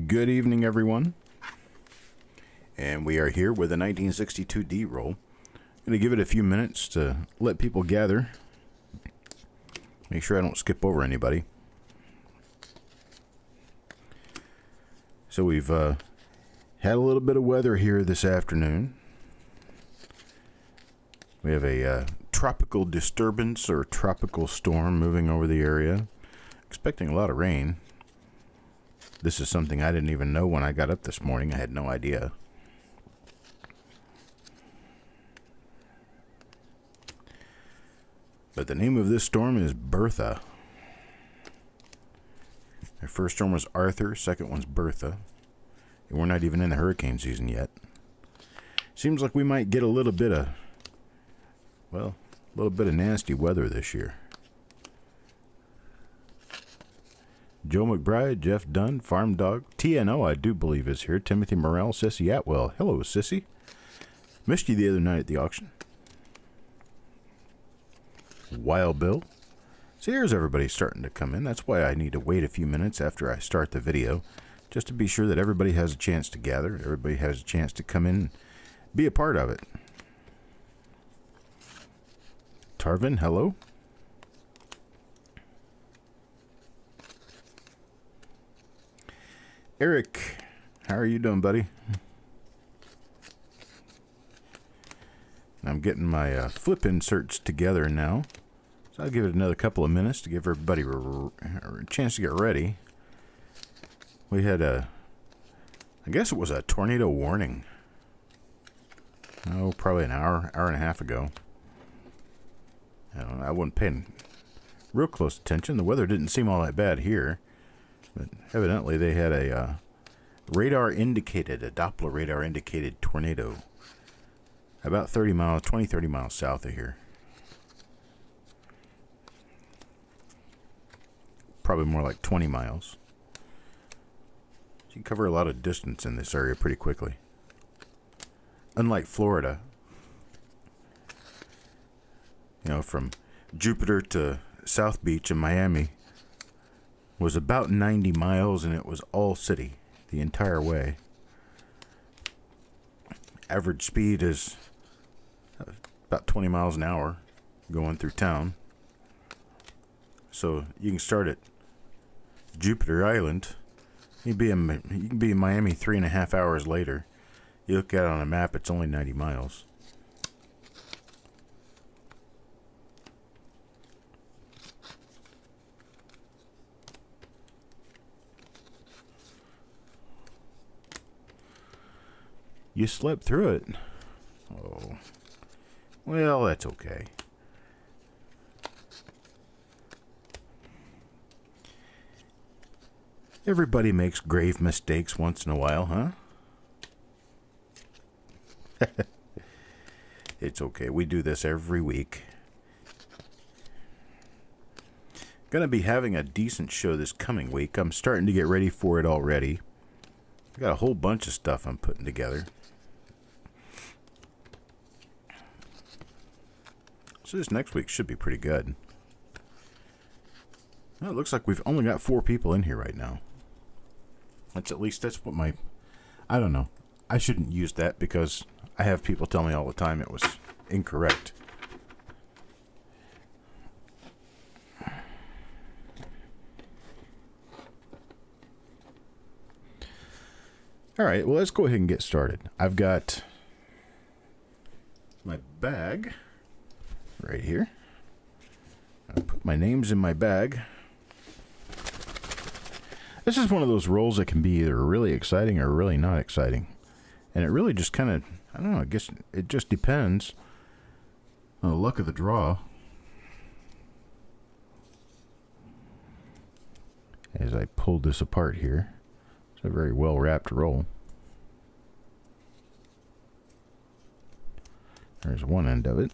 Good evening, everyone. And we are here with a 1962 D-roll. I'm going to give it a few minutes to let people gather. Make sure I don't skip over anybody. So we've had a little bit of weather here this afternoon. We have a tropical disturbance or tropical storm moving over the area. Expecting a lot of rain. This is something I didn't even know when I got up this morning. I had no idea. But the name of this storm is Bertha. Our first storm was Arthur, second one's Bertha. And we're not even in the hurricane season yet. Seems like we might get a little bit of nasty weather this year. Joe McBride, Jeff Dunn, Farm Dog, TNO I do believe is here, Timothy Morrell, Sissy Atwell. Hello, Sissy. Missed you the other night at the auction. Wild Bill. So here's everybody starting to come in. That's why I need to wait a few minutes after I start the video, just to be sure that everybody has a chance to gather, everybody has a chance to come in and be a part of it. Tarvin, hello. Eric, how are you doing, buddy? I'm getting my flip inserts together now, so I'll give it another couple of minutes to give everybody a chance to get ready. We had I guess it was a tornado warning. Oh, probably an hour and a half ago. I wasn't paying real close attention. The weather didn't seem all that bad here. But evidently they had a Doppler radar indicated tornado about 30 miles south of here. Probably more like 20 miles. So you cover a lot of distance in this area pretty quickly. Unlike Florida, from Jupiter to South Beach in Miami was about 90 miles, and it was all city the entire way. Average speed is about 20 miles an hour going through town. So you can start at Jupiter Island. You can be in Miami 3.5 hours later. You look at it on a map, it's only 90 miles. You slept through it. Oh. Well, that's okay. Everybody makes grave mistakes once in a while, huh? It's okay. We do this every week. Gonna be having a decent show this coming week. I'm starting to get ready for it already. I got a whole bunch of stuff I'm putting together. So this next week should be pretty good. Well, it looks like we've only got 4 people in here right now. That's what I don't know. I shouldn't use that because I have people tell me all the time it was incorrect. All right, well, let's go ahead and get started. I've got my bag right here. I put my names in my bag. This is one of those rolls that can be either really exciting or really not exciting. And it really just kind of, I don't know, I guess it just depends on the luck of the draw. As I pulled this apart here. It's a very well wrapped roll. There's one end of it.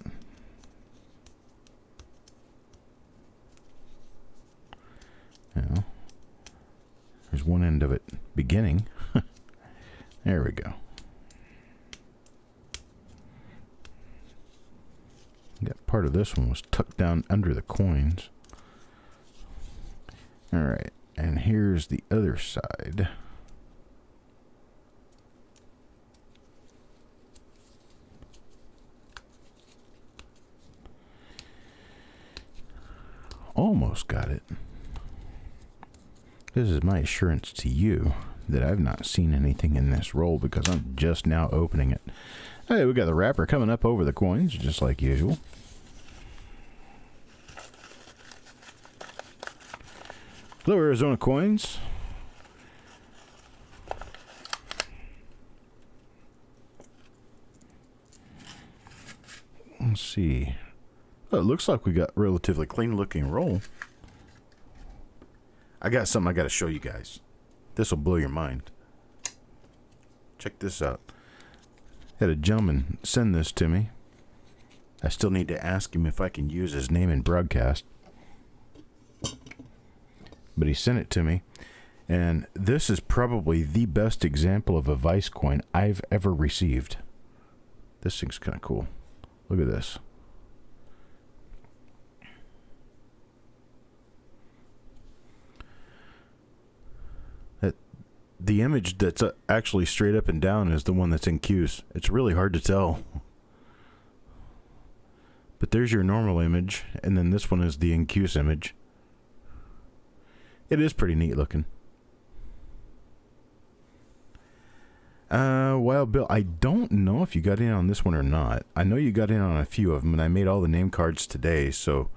Now, there's one end of it beginning. There we go. Got part of this one was tucked down under the coins. All right, and here's the other side. almost got it. This is my assurance to you that I've not seen anything in this roll because I'm just now opening it. Hey, we got the wrapper coming up over the coins, just like usual. Hello, Arizona coins. Let's see. Oh, it looks like we got relatively clean looking roll. I got something I got to show you guys. This will blow your mind. Check this out. Had a gentleman send this to me. I still need to ask him if I can use his name in broadcast. But he sent it to me. And this is probably the best example of a Vice coin I've ever received. This thing's kind of cool. Look at this. The image that's actually straight up and down is the one that's in Q's. It's really hard to tell. But there's your normal image, and then this one is the in Q's image. It is pretty neat looking. Wild Bill, I don't know if you got in on this one or not. I know you got in on a few of them, and I made all the name cards today, so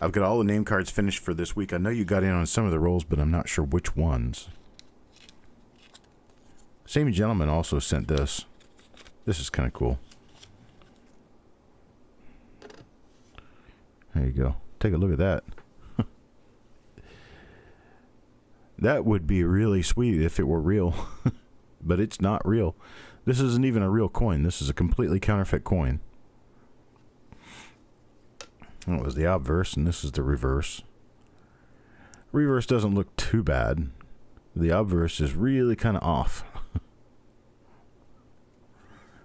I've got all the name cards finished for this week. I know you got in on some of the rolls, but I'm not sure which ones. Same gentleman also sent this. This is kind of cool. There you go. Take a look at that. That would be really sweet if it were real. But it's not real. This isn't even a real coin. This is a completely counterfeit coin. That was the obverse, and this is the reverse. Reverse doesn't look too bad. The obverse is really kind of off.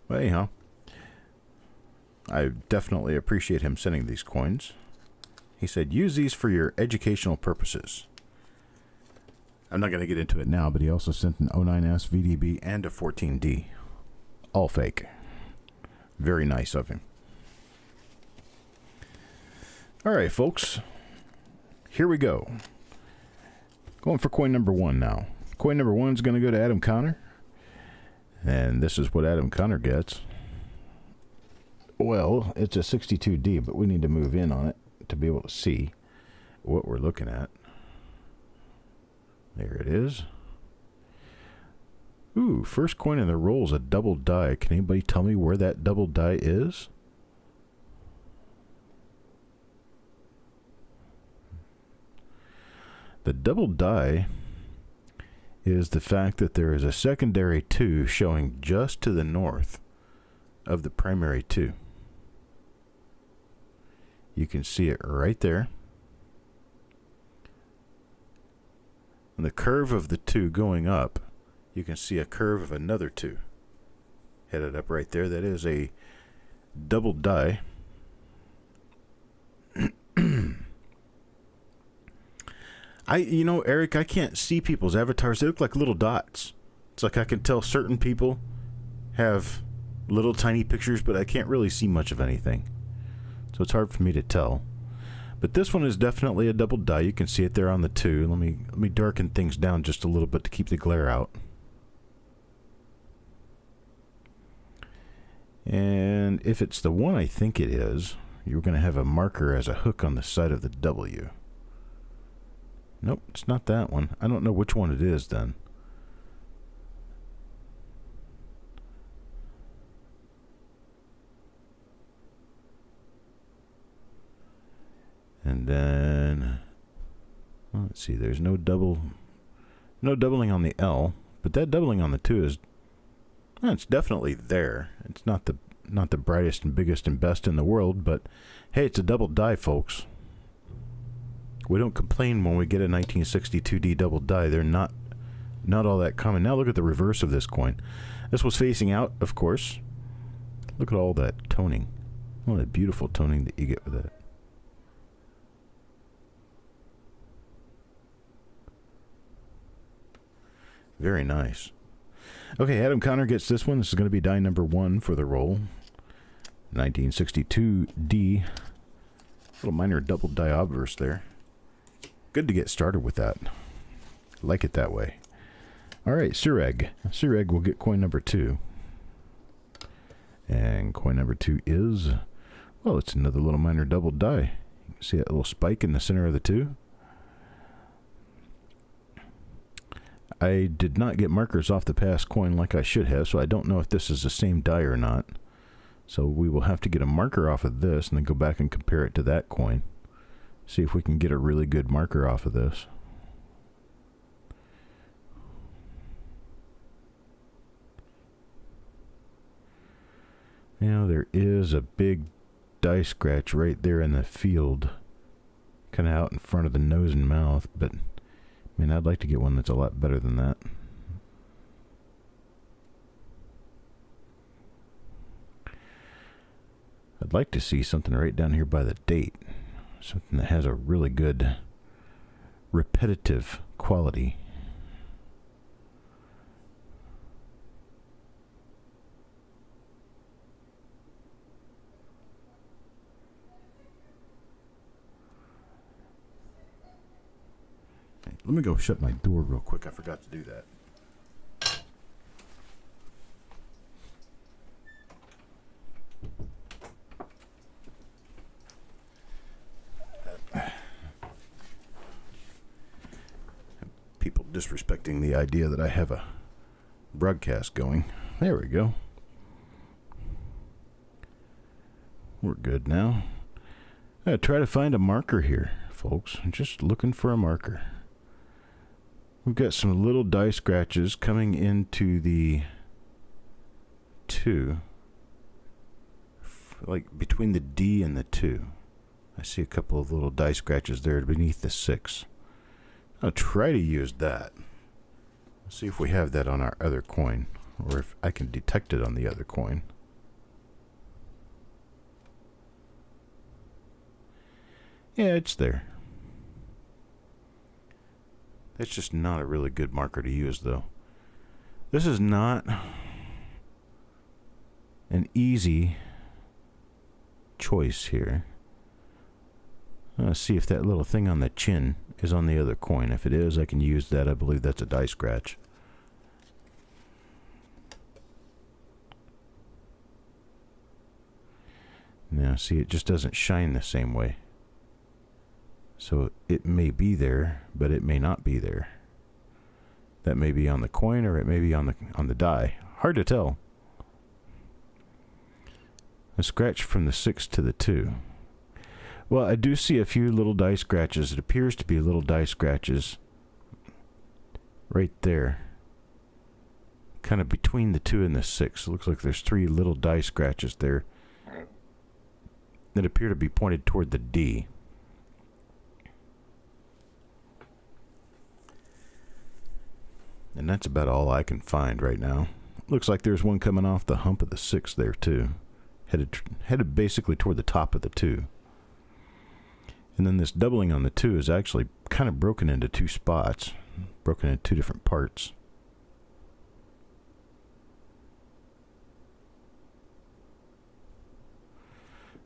But anyhow, I definitely appreciate him sending these coins. He said, use these for your educational purposes. I'm not going to get into it now, but he also sent an 09S VDB and a 14D. All fake. Very nice of him. All right, folks. Here we go. Going for coin number 1 now. Coin number 1 is going to go to Adam Connor. And this is what Adam Connor gets. Well, it's a 62D, but we need to move in on it to be able to see what we're looking at. There it is. Ooh, first coin in the roll is a double die. Can anybody tell me where that double die is? The double die is the fact that there is a secondary 2 showing just to the north of the primary 2. You can see it right there. And the curve of the 2 going up, you can see a curve of another 2 headed up right there. That is a double die. You know, Eric, I can't see people's avatars. They look like little dots. It's like I can tell certain people have little tiny pictures, but I can't really see much of anything. So it's hard for me to tell. But this one is definitely a double die. You can see it there on the 2. Let me darken things down just a little bit to keep the glare out. And if it's the one I think it is, you're going to have a marker as a hook on the side of the W. Nope, it's not that one. I don't know which one it is then. And then, well, let's see, there's no doubling on the L, but that doubling on the 2 is, well, it's definitely there. It's not the brightest and biggest and best in the world, but hey, it's a double die, folks. We don't complain when we get a 1962D double die. They're not all that common. Now look at the reverse of this coin. This was facing out, of course. Look at all that toning. All that beautiful toning that you get with that. Very nice. Okay, Adam Connor gets this one. This is going to be die number 1 for the roll. 1962D. Little minor double die obverse there. good to get started with that. Like it that way. All right, Orig. Orig will get coin number 2. And coin number 2 is, well, it's another little minor double die. You can see that little spike in the center of the 2. I did not get markers off the past coin like I should have, so I don't know if this is the same die or not. So we will have to get a marker off of this and then go back and compare it to that coin. See if we can get a really good marker off of this. Now there is a big die scratch right there in the field, kind of out in front of the nose and mouth, but I mean, I'd like to get one that's a lot better than that. I'd like to see something right down here by the date. Something that has a really good repetitive quality. Let me go shut my door real quick. I forgot to do that. People disrespecting the idea that I have a broadcast going. There we go. We're good now. Try to find a marker here, folks. I'm just looking for a marker. We've got some little die scratches coming into the 2. Like between the D and the 2. I see a couple of little die scratches there beneath the 6. I'll try to use that. Let's see if we have that on our other coin, or if I can detect it on the other coin. Yeah, it's there. It's just not a really good marker to use, though. This is not an easy choice here. Let's see if that little thing on the chin is on the other coin. If it is, I can use that. I believe that's a die scratch. Now, see, it just doesn't shine the same way. So it may be there, but it may not be there. That may be on the coin, or it may be on the die. Hard to tell. A scratch from the 6 to the 2. Well, I do see a few little die scratches. It appears to be little die scratches right there, kind of between the 2 and the 6. It looks like there's 3 little die scratches there that appear to be pointed toward the D. And that's about all I can find right now. Looks like there's one coming off the hump of the 6 there too. Headed basically toward the top of the 2. And then this doubling on the 2 is actually kind of broken into 2 spots. Broken into 2 different parts.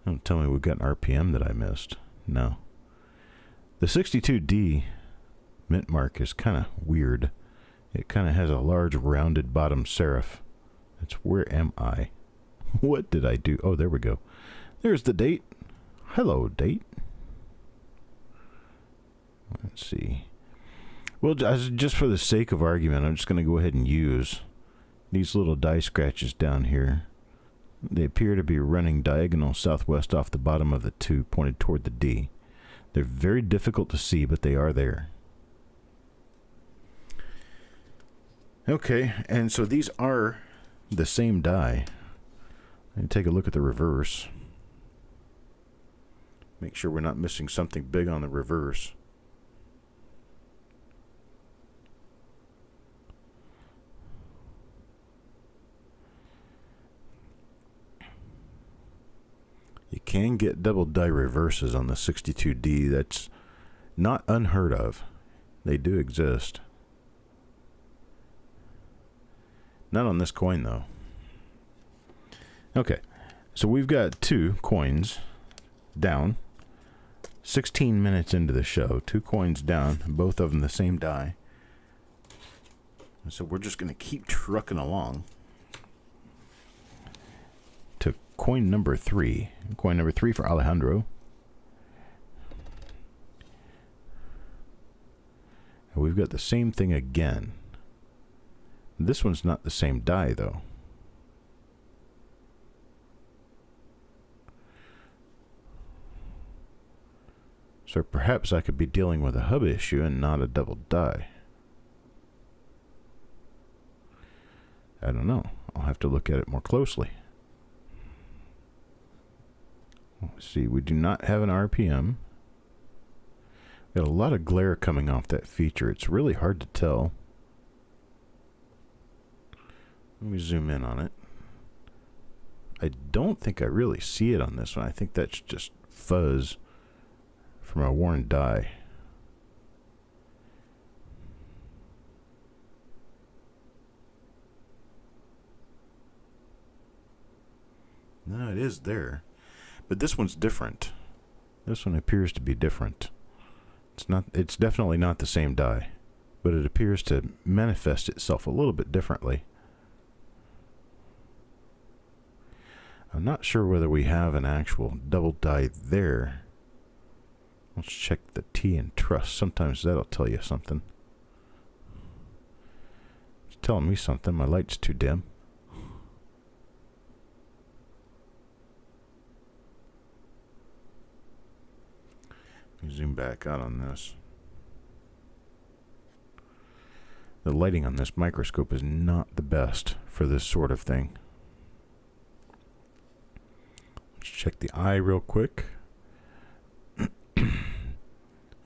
Don't tell me we've got an RPM that I missed. No. The 62D mint mark is kind of weird. It kind of has a large rounded bottom serif. It's where am I? What did I do? Oh, there we go. There's the date. Hello, date. Let's see. Well, just for the sake of argument, I'm just going to go ahead and use these little die scratches down here. They appear to be running diagonal southwest off the bottom of the 2, pointed toward the D. They're very difficult to see, but they are there. Okay, and so these are the same die. Let me take a look at the reverse. Make sure we're not missing something big on the reverse. You can get double die reverses on the 62D. That's not unheard of. They do exist. Not on this coin, though. Okay, so we've got 2 coins down. 16 minutes into the show, 2 coins down, both of them the same die. So we're just going to keep trucking along to coin number 3. Coin number 3 for Alejandro. And we've got the same thing again. This one's not the same die, though. So perhaps I could be dealing with a hub issue and not a double die. I don't know. I'll have to look at it more closely. Let's see, we do not have an RPM. Got a lot of glare coming off that feature. It's really hard to tell. Let me zoom in on it. I don't think I really see it on this one. I think that's just fuzz from a worn die. No, it is there. But this one's different. This one appears to be different. It's definitely not the same die, but it appears to manifest itself a little bit differently. I'm not sure whether we have an actual double die there. Let's check the T and truss. Sometimes that'll tell you something. It's telling me something. My light's too dim. Let me zoom back out on this. The lighting on this microscope is not the best for this sort of thing. Let's check the eye real quick.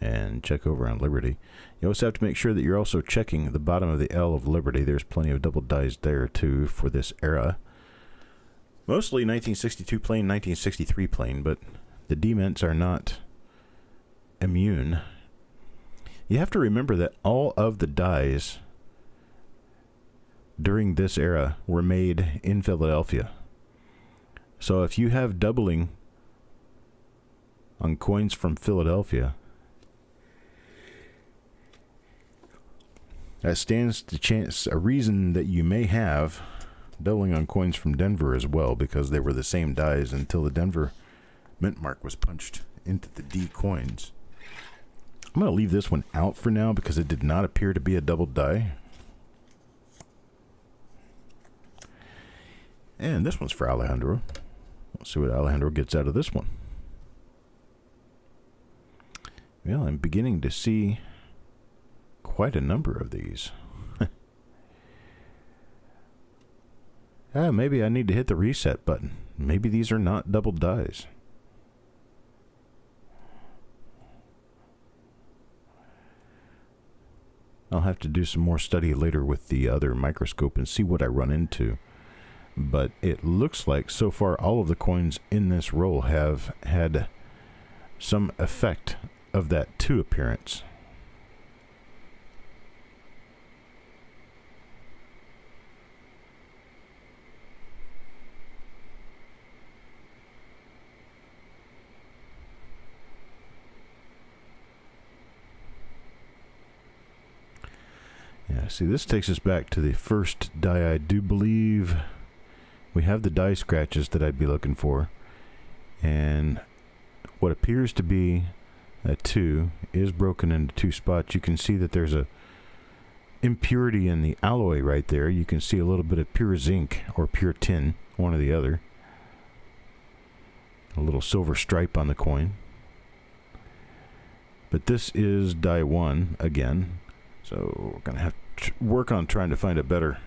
And check over on Liberty. You also have to make sure that you're also checking the bottom of the L of Liberty. There's plenty of double dies there too for this era. Mostly 1962 plane, 1963 plane, but the dements are not immune. You have to remember that all of the dies during this era were made in Philadelphia. So if you have doubling on coins from Philadelphia, that stands to chance a reason that you may have doubling on coins from Denver as well, because they were the same dies until the Denver mint mark was punched into the D coins. I'm going to leave this one out for now because it did not appear to be a double die. And this one's for Alejandro. Let's see what Alejandro gets out of this one. Well, I'm beginning to see quite a number of these. Maybe I need to hit the reset button. Maybe these are not double dies. I'll have to do some more study later with the other microscope and see what I run into. But it looks like so far all of the coins in this roll have had some effect of that 2 appearance. Yeah, see, this takes us back to the first die. I do believe we have the die scratches that I'd be looking for. And what appears to be a 2 is broken into 2 spots. You can see that there's a impurity in the alloy right there. You can see a little bit of pure zinc or pure tin, one or the other. A little silver stripe on the coin. But this is die 1 again. So we're going to have to work on trying to find a better...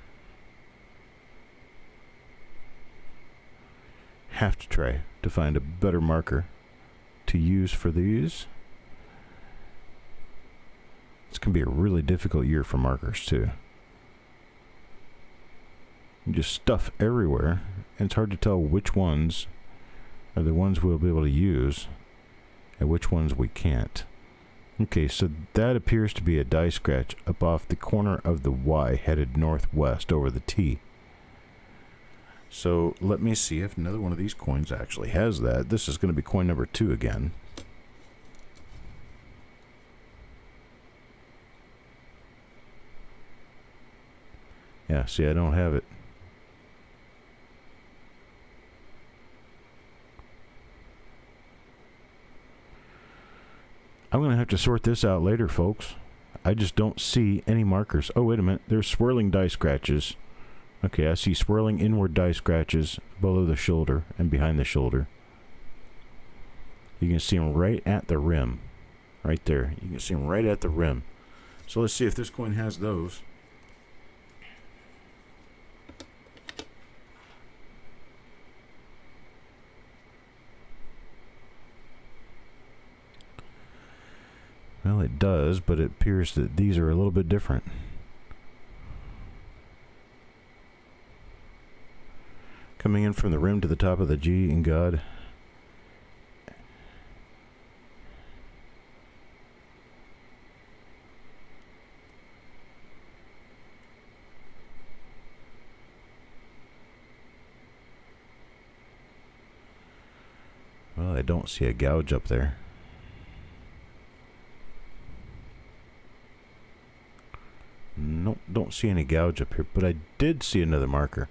Have to try to find a better marker to use for these. It's going to be a really difficult year for markers too. You just stuff everywhere, and it's hard to tell which ones are the ones we'll be able to use and which ones we can't. Okay, so that appears to be a die scratch up off the corner of the Y headed northwest over the T. So let me see if another one of these coins actually has that. This is going to be coin number 2 again. Yeah, see, I don't have it. I'm going to have to sort this out later, folks. I just don't see any markers. Oh, wait a minute. There's swirling die scratches. Okay, I see swirling inward die scratches below the shoulder and behind the shoulder. You can see them right at the rim. Right there. You can see them right at the rim. So let's see if this coin has those. Well, it does, but it appears that these are a little bit different. Coming in from the rim to the top of the G in God. Well, I don't see a gouge up there. Nope, don't see any gouge up here, but I did see another marker.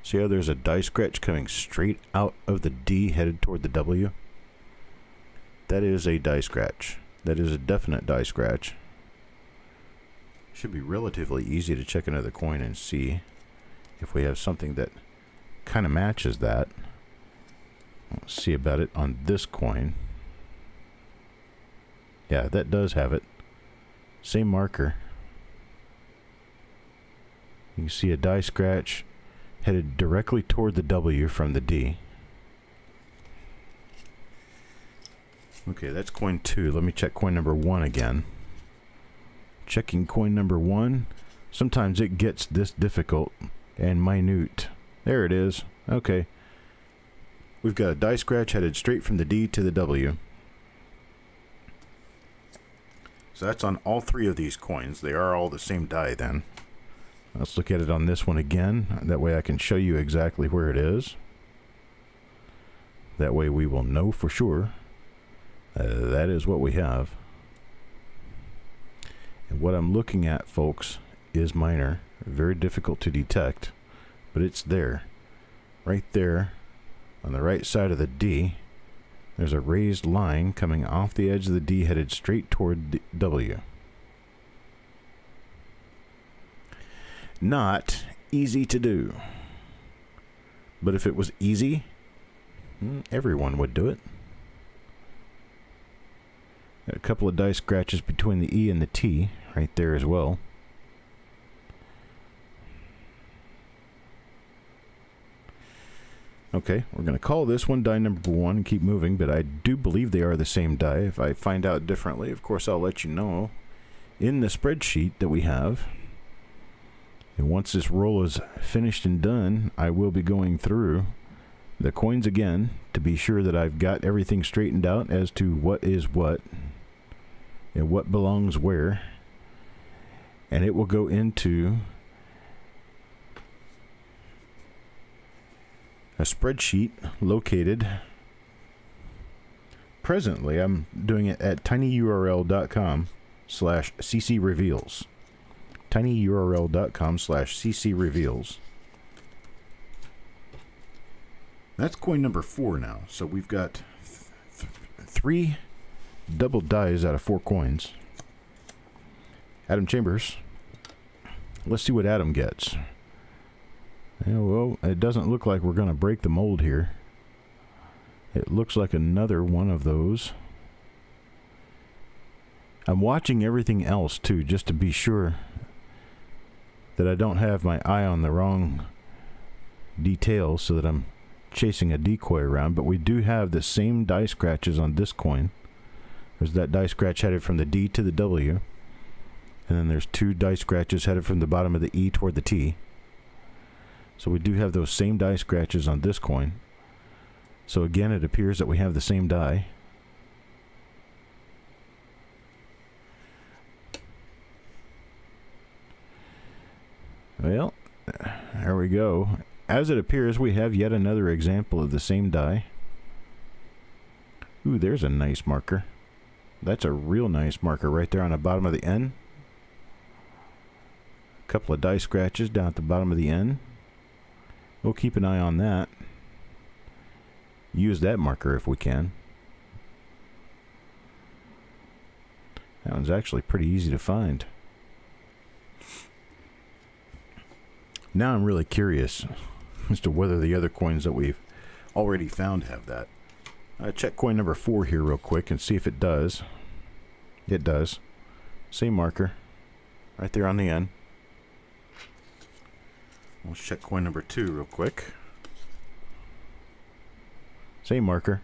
See how there's a die scratch coming straight out of the D headed toward the W? That is a die scratch. That is a definite die scratch. Should be relatively easy to check another coin and see if we have something that kind of matches that. Let's see about it on this coin. Yeah, that does have it. Same marker. You can see a die scratch headed directly toward the W from the D. Okay, that's coin 2. Let me check coin number 1 again. Checking coin number 1. Sometimes it gets this difficult and minute. There it is. Okay. We've got a die scratch headed straight from the D to the W. So that's on all 3 of these coins. They are all the same die then. Let's look at it on this one again. That way I can show you exactly where it is. That way we will know for sure. That is what we have. And what I'm looking at, folks, is minor. Very difficult to detect. But it's there. Right there on the right side of the D. There's a raised line coming off the edge of the D headed straight toward the W. Not easy to do. But if it was easy, everyone would do it. Got a couple of die scratches between the E and the T right there as well. Okay, we're going to call this one die number 1 and keep moving, but I do believe they are the same die. If I find out differently, of course, I'll let you know in the spreadsheet that we have. And once this roll is finished and done, I will be going through the coins again to be sure that I've got everything straightened out as to what is what and what belongs where. And it will go into a spreadsheet located presently. I'm doing it at tinyurl.com/ccreveals. tinyurl.com/ccreveals. That's coin number 4 now. So we've got 3 double dies out of 4 coins. Adam Chambers. Let's see what Adam gets. Yeah, well, it doesn't look like we're going to break the mold here. It looks like another one of those. I'm watching everything else too, just to be sure that I don't have my eye on the wrong details so that I'm chasing a decoy around. But we do have the same die scratches on this coin. There's that die scratch headed from the D to the W. And then there's 2 die scratches headed from the bottom of the E toward the T. So we do have those same die scratches on this coin. So again, it appears that we have the same die. Well, there we go. As it appears, we have yet another example of the same die. Ooh, there's a nice marker. That's a real nice marker right there on the bottom of the N. A couple of die scratches down at the bottom of the N. We'll keep an eye on that. Use that marker if we can. That one's actually pretty easy to find. Now I'm really curious as to whether the other coins that we've already found have that. Check coin number 4 here real quick and see if it does. It does. Same marker. Right there on the end. Let's check coin number 2 real quick. Same marker.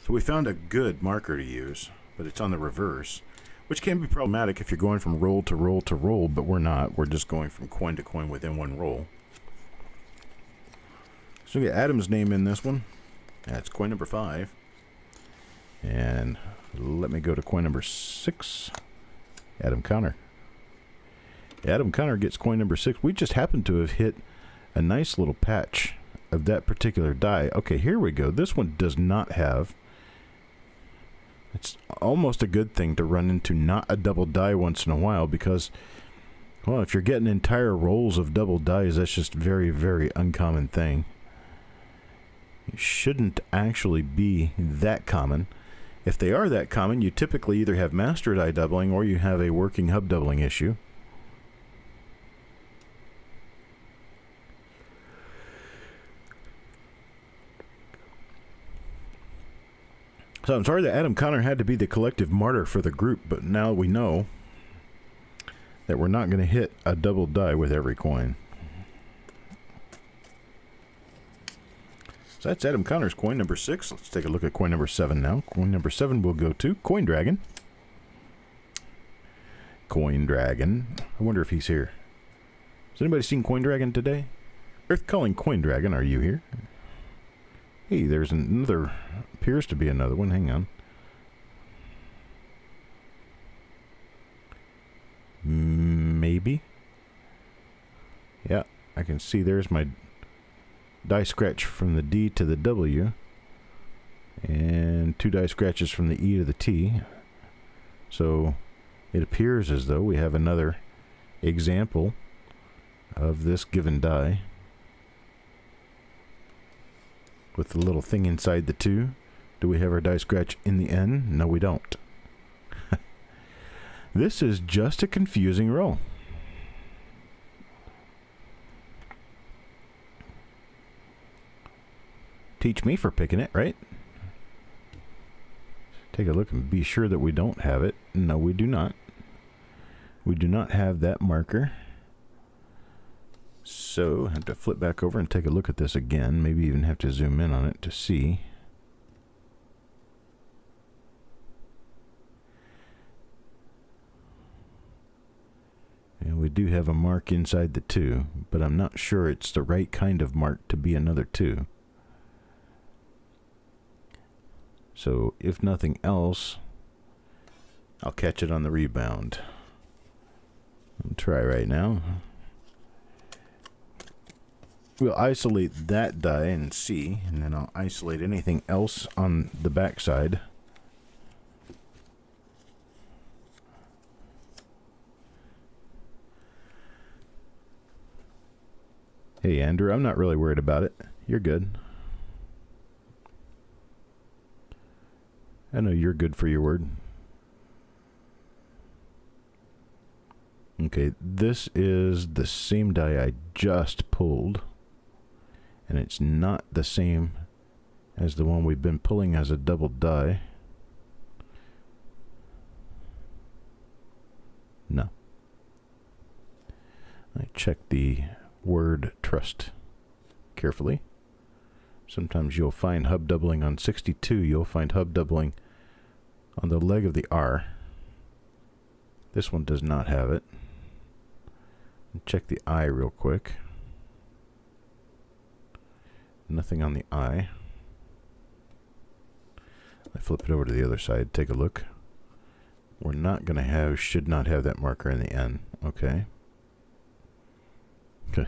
So we found a good marker to use, but it's on the reverse, which can be problematic if you're going from roll to roll to roll, but we're not. We're just going from coin to coin within one roll. So we get Adam's name in this one. That's coin number 5. And let me go to coin number 6. Adam Connor. Adam Connor gets coin number 6. We just happen to have hit a nice little patch of that particular die. Okay, here we go. This one does not have. It's almost a good thing to run into not a double die once in a while because, well, if you're getting entire rolls of double dies, that's just very, very uncommon thing. It shouldn't actually be that common. If they are that common, you typically either have master die doubling or you have a working hub doubling issue. So I'm sorry that Adam Connor had to be the collective martyr for the group, but now we know that we're not going to hit a double die with every coin. So that's Adam Connor's coin number 6. Let's take a look at coin number 7 now. Coin number 7 will go to Coin Dragon. Coin Dragon. I wonder if he's here. Has anybody seen Coin Dragon today? Earth Calling Coin Dragon, are you here? Hey, there's another, appears to be another one. Hang on. Maybe. Yeah, I can see there's my die scratch from the D to the W. And 2 die scratches from the E to the T. So it appears as though we have another example of this given die. With the little thing inside the 2. Do we have our die scratch in the N? No, we don't. This is just a confusing roll. Teach me for picking it, right? Take a look and be sure that we don't have it. No, we do not. We do not have that marker. So I have to flip back over and take a look at this again. Maybe even have to zoom in on it to see. And we do have a mark inside the 2, but I'm not sure it's the right kind of mark to be another 2. So if nothing else, I'll catch it on the rebound. I'll try right now. We'll isolate that die and see, and then I'll isolate anything else on the back side. Hey Andrew, I'm not really worried about it. You're good. I know you're good for your word. Okay, this is the same die I just pulled. And it's not the same as the one we've been pulling as a double die. No. I check the word trust carefully. Sometimes you'll find hub doubling on 62. You'll find hub doubling on the leg of the R. This one does not have it. Check the I real quick. Nothing on the I. I flip it over to the other side. Take a look. We're not going to have, should not have that marker in the N. Okay. Okay.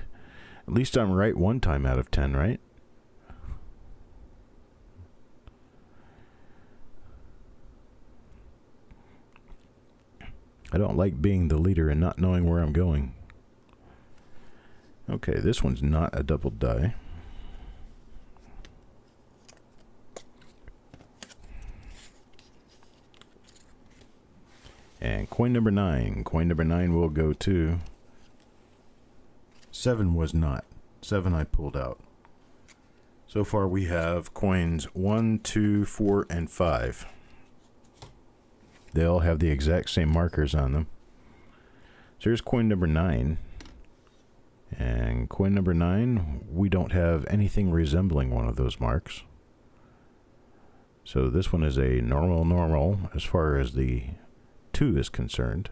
At least I'm right one time out of 10, right? I don't like being the leader and not knowing where I'm going. Okay, this one's not a double die. And coin number 9. Coin number 9 will go to... 7 was not. 7 I pulled out. So far we have coins 1, 2, 4, and 5. They all have the exact same markers on them. So here's coin number 9. And coin number 9, we don't have anything resembling one of those marks. So this one is a normal as far as the 2 is concerned.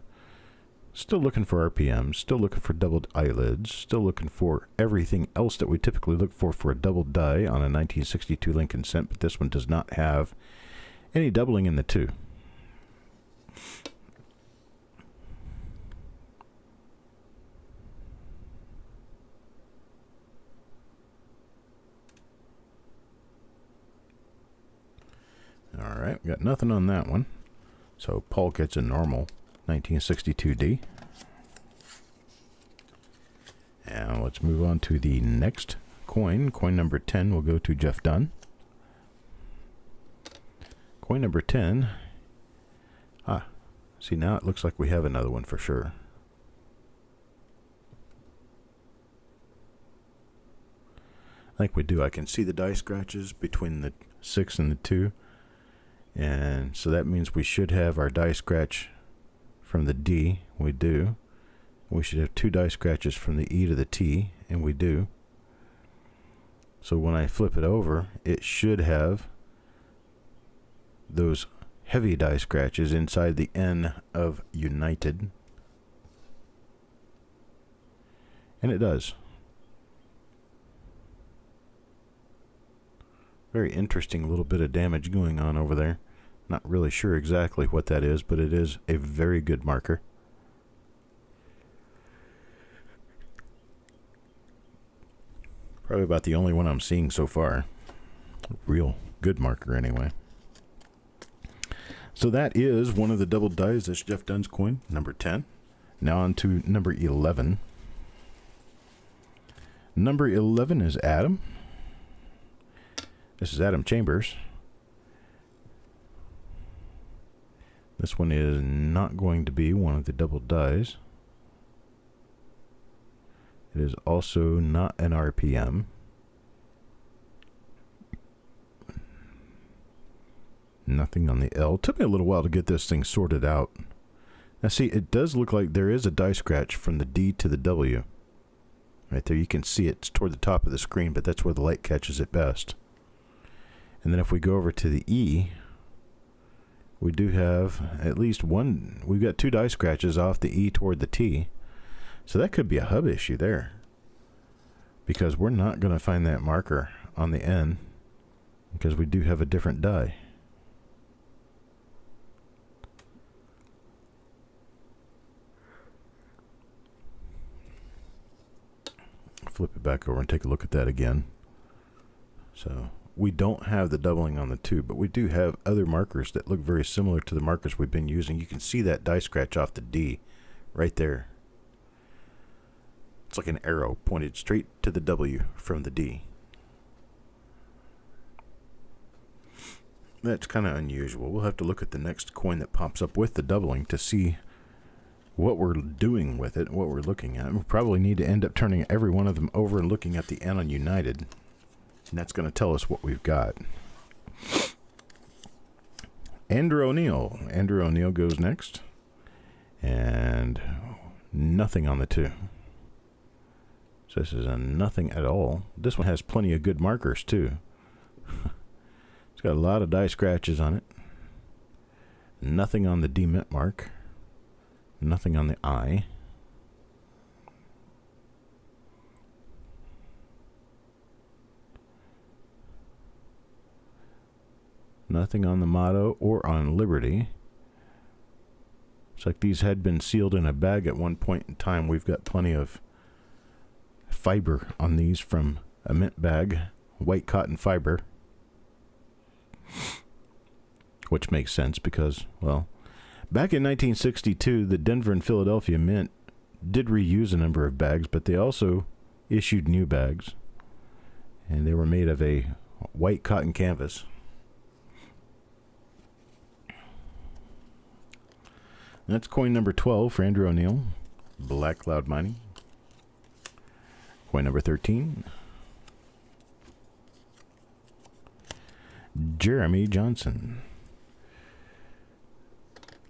Still looking for RPMs, still looking for doubled eyelids, still looking for everything else that we typically look for a double die on a 1962 Lincoln Cent, but this one does not have any doubling in the 2. Alright, got nothing on that one. So Paul gets a normal 1962D. And let's move on to the next coin. Coin number 10 will go to Jeff Dunn. Coin number 10. See, now it looks like we have another one for sure. I think we do. I can see the die scratches between the 6 and the 2. And so that means we should have our die scratch from the D. We do. We should have 2 die scratches from the E to the T, and we do. So when I flip it over, it should have those heavy die scratches inside the N of United. And it does. Very interesting little bit of damage going on over there. Not really sure exactly what that is, but it is a very good marker. Probably about the only one I'm seeing so far. Real good marker anyway. So that is one of the double dies. That's Jeff Dunn's coin, number 10. Now on to number 11. Number 11 is Adam. This is Adam Chambers. This one is not going to be one of the double dies. It is also not an RPM. Nothing on the L. Took me a little while to get this thing sorted out. Now see, it does look like there is a die scratch from the D to the W. Right there, you can see it. It's toward the top of the screen, but that's where the light catches it best. And then if we go over to the E, we do have at least one. We've got 2 die scratches off the E toward the T. So that could be a hub issue there, because we're not going to find that marker on the N because we do have a different die. Flip it back over and take a look at that again. So we don't have the doubling on the 2, but we do have other markers that look very similar to the markers we've been using. You can see that die scratch off the D right there. It's like an arrow pointed straight to the W from the D. That's kind of unusual. We'll have to look at the next coin that pops up with the doubling to see what we're doing with it, what we're looking at. We'll probably need to end up turning every one of them over and looking at the N on United. And that's going to tell us what we've got. Andrew O'Neill. Andrew O'Neill goes next. And nothing on the 2. So this is a nothing at all. This one has plenty of good markers too. It's got a lot of die scratches on it. Nothing on the D mint mark. Nothing on the I. Nothing on the motto or on Liberty. It's like these had been sealed in a bag at one point in time. We've got plenty of fiber on these from a mint bag, white cotton fiber. Which makes sense because, well, Back in 1962, the Denver and Philadelphia Mint did reuse a number of bags, but they also issued new bags, and they were made of a white cotton canvas. That's coin number 12 for Andrew O'Neill, Black Cloud Mining. Coin number 13, Jeremy Johnson.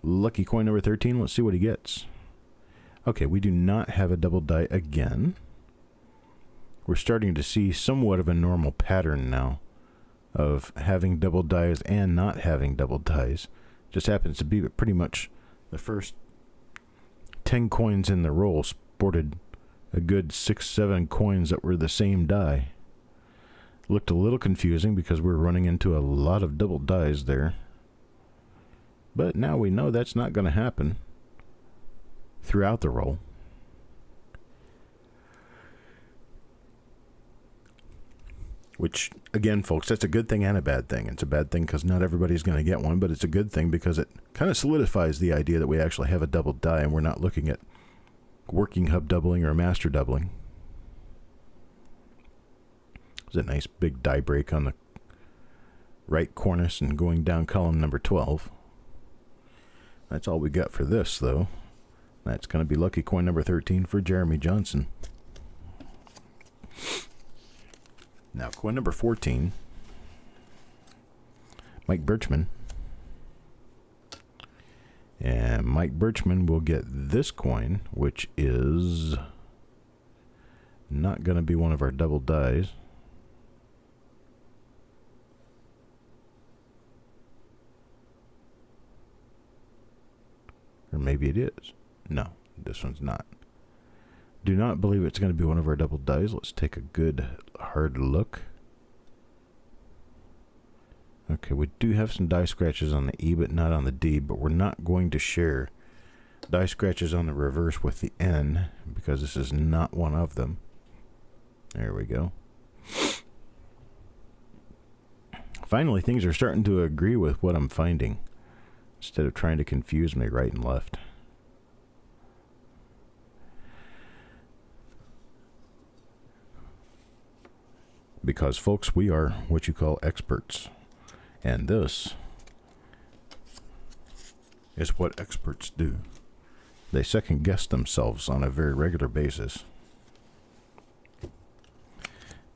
Lucky coin number 13. Let's see what he gets. Okay, we do not have a double die again. We're starting to see somewhat of a normal pattern now of having double dies and not having double dies. Just happens to be that pretty much the first 10 coins in the roll sported a good 6-7 coins that were the same die. Looked a little confusing because we're running into a lot of double dies there. But now we know that's not going to happen throughout the roll. Which, again, folks, that's a good thing and a bad thing. It's a bad thing because not everybody's going to get one, but it's a good thing because it kind of solidifies the idea that we actually have a double die and we're not looking at working hub doubling or master doubling. There's a nice big die break on the right cornice and going down column number 12. That's all we got for this, though. That's going to be lucky coin number 13 for Jeremy Johnson. Now, coin number 14, Mike Birchman. And Mike Birchman will get this coin, which is not going to be one of our double dies. Or maybe it is. No, this one's not. Do not believe it's going to be one of our double dies. Let's take a good hard look. Okay, we do have some die scratches on the E, but not on the D, but we're not going to share die scratches on the reverse with the N because this is not one of them. There we go. Finally, things are starting to agree with what I'm finding instead of trying to confuse me right and left. Because, folks, we are what you call experts. And this is what experts do. They second guess themselves on a very regular basis.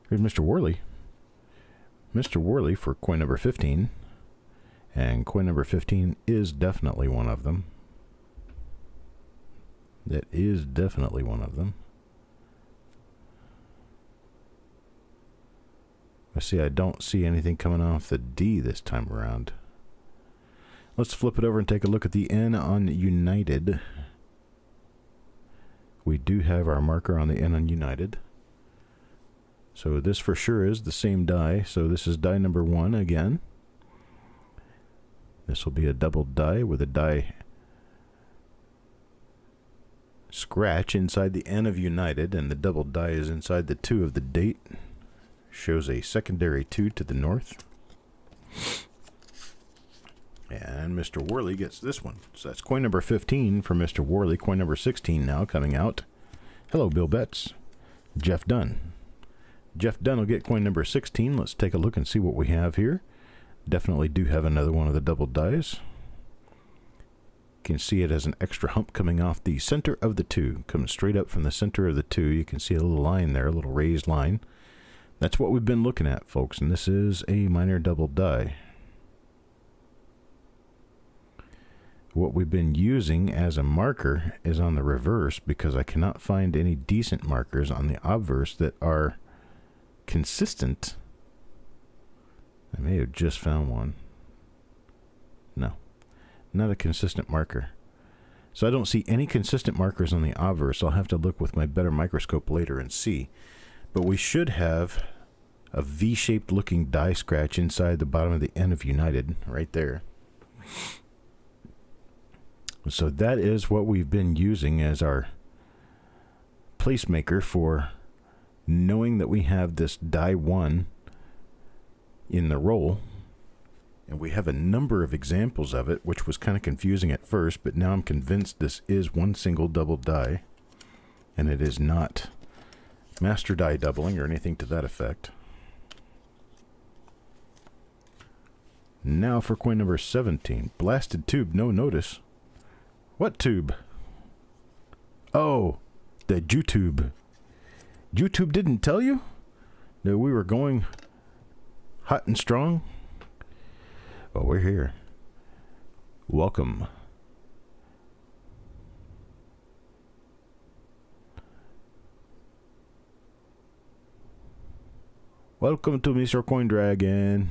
Here's Mr. Worley. Mr. Worley for coin number 15. And coin number 15 is definitely one of them. That is definitely one of them. I see I don't see anything coming off the D this time around. Let's flip it over and take a look at the N on United. We do have our marker on the N on United. So this for sure is the same die. So this is die number 1 again. This will be a double die with a die scratch inside the N of United, and the double die is inside the 2 of the date. Shows a secondary 2 to the north. And Mr. Worley gets this one. So that's coin number 15 for Mr. Worley. Coin number 16 now coming out. Hello, Bill Betts. Jeff Dunn. Jeff Dunn will get coin number 16. Let's take a look and see what we have here. Definitely do have another one of the double dies. You can see it as an extra hump coming off the center of the 2. Comes straight up from the center of the 2. You can see a little line there, a little raised line. That's what we've been looking at, folks, and this is a minor double die. What we've been using as a marker is on the reverse because I cannot find any decent markers on the obverse that are consistent. I may have just found one. No, not a consistent marker. So I don't see any consistent markers on the obverse. I'll have to look with my better microscope later and see. But we should have a V-shaped looking die scratch inside the bottom of the N of United right there. So that is what we've been using as our placemaker for knowing that we have this die 1 in the roll And we have a number of examples of it, which was kind of confusing at first, but now I'm convinced this is one single double die, and it is not master die doubling or anything to that effect. Now for coin number 17. Blasted tube, no notice. What tube? Oh, the Jew-tube. Jew-tube didn't tell you that we were going hot and strong? Well, we're here. Welcome. Welcome to Mr. Coin Dragon.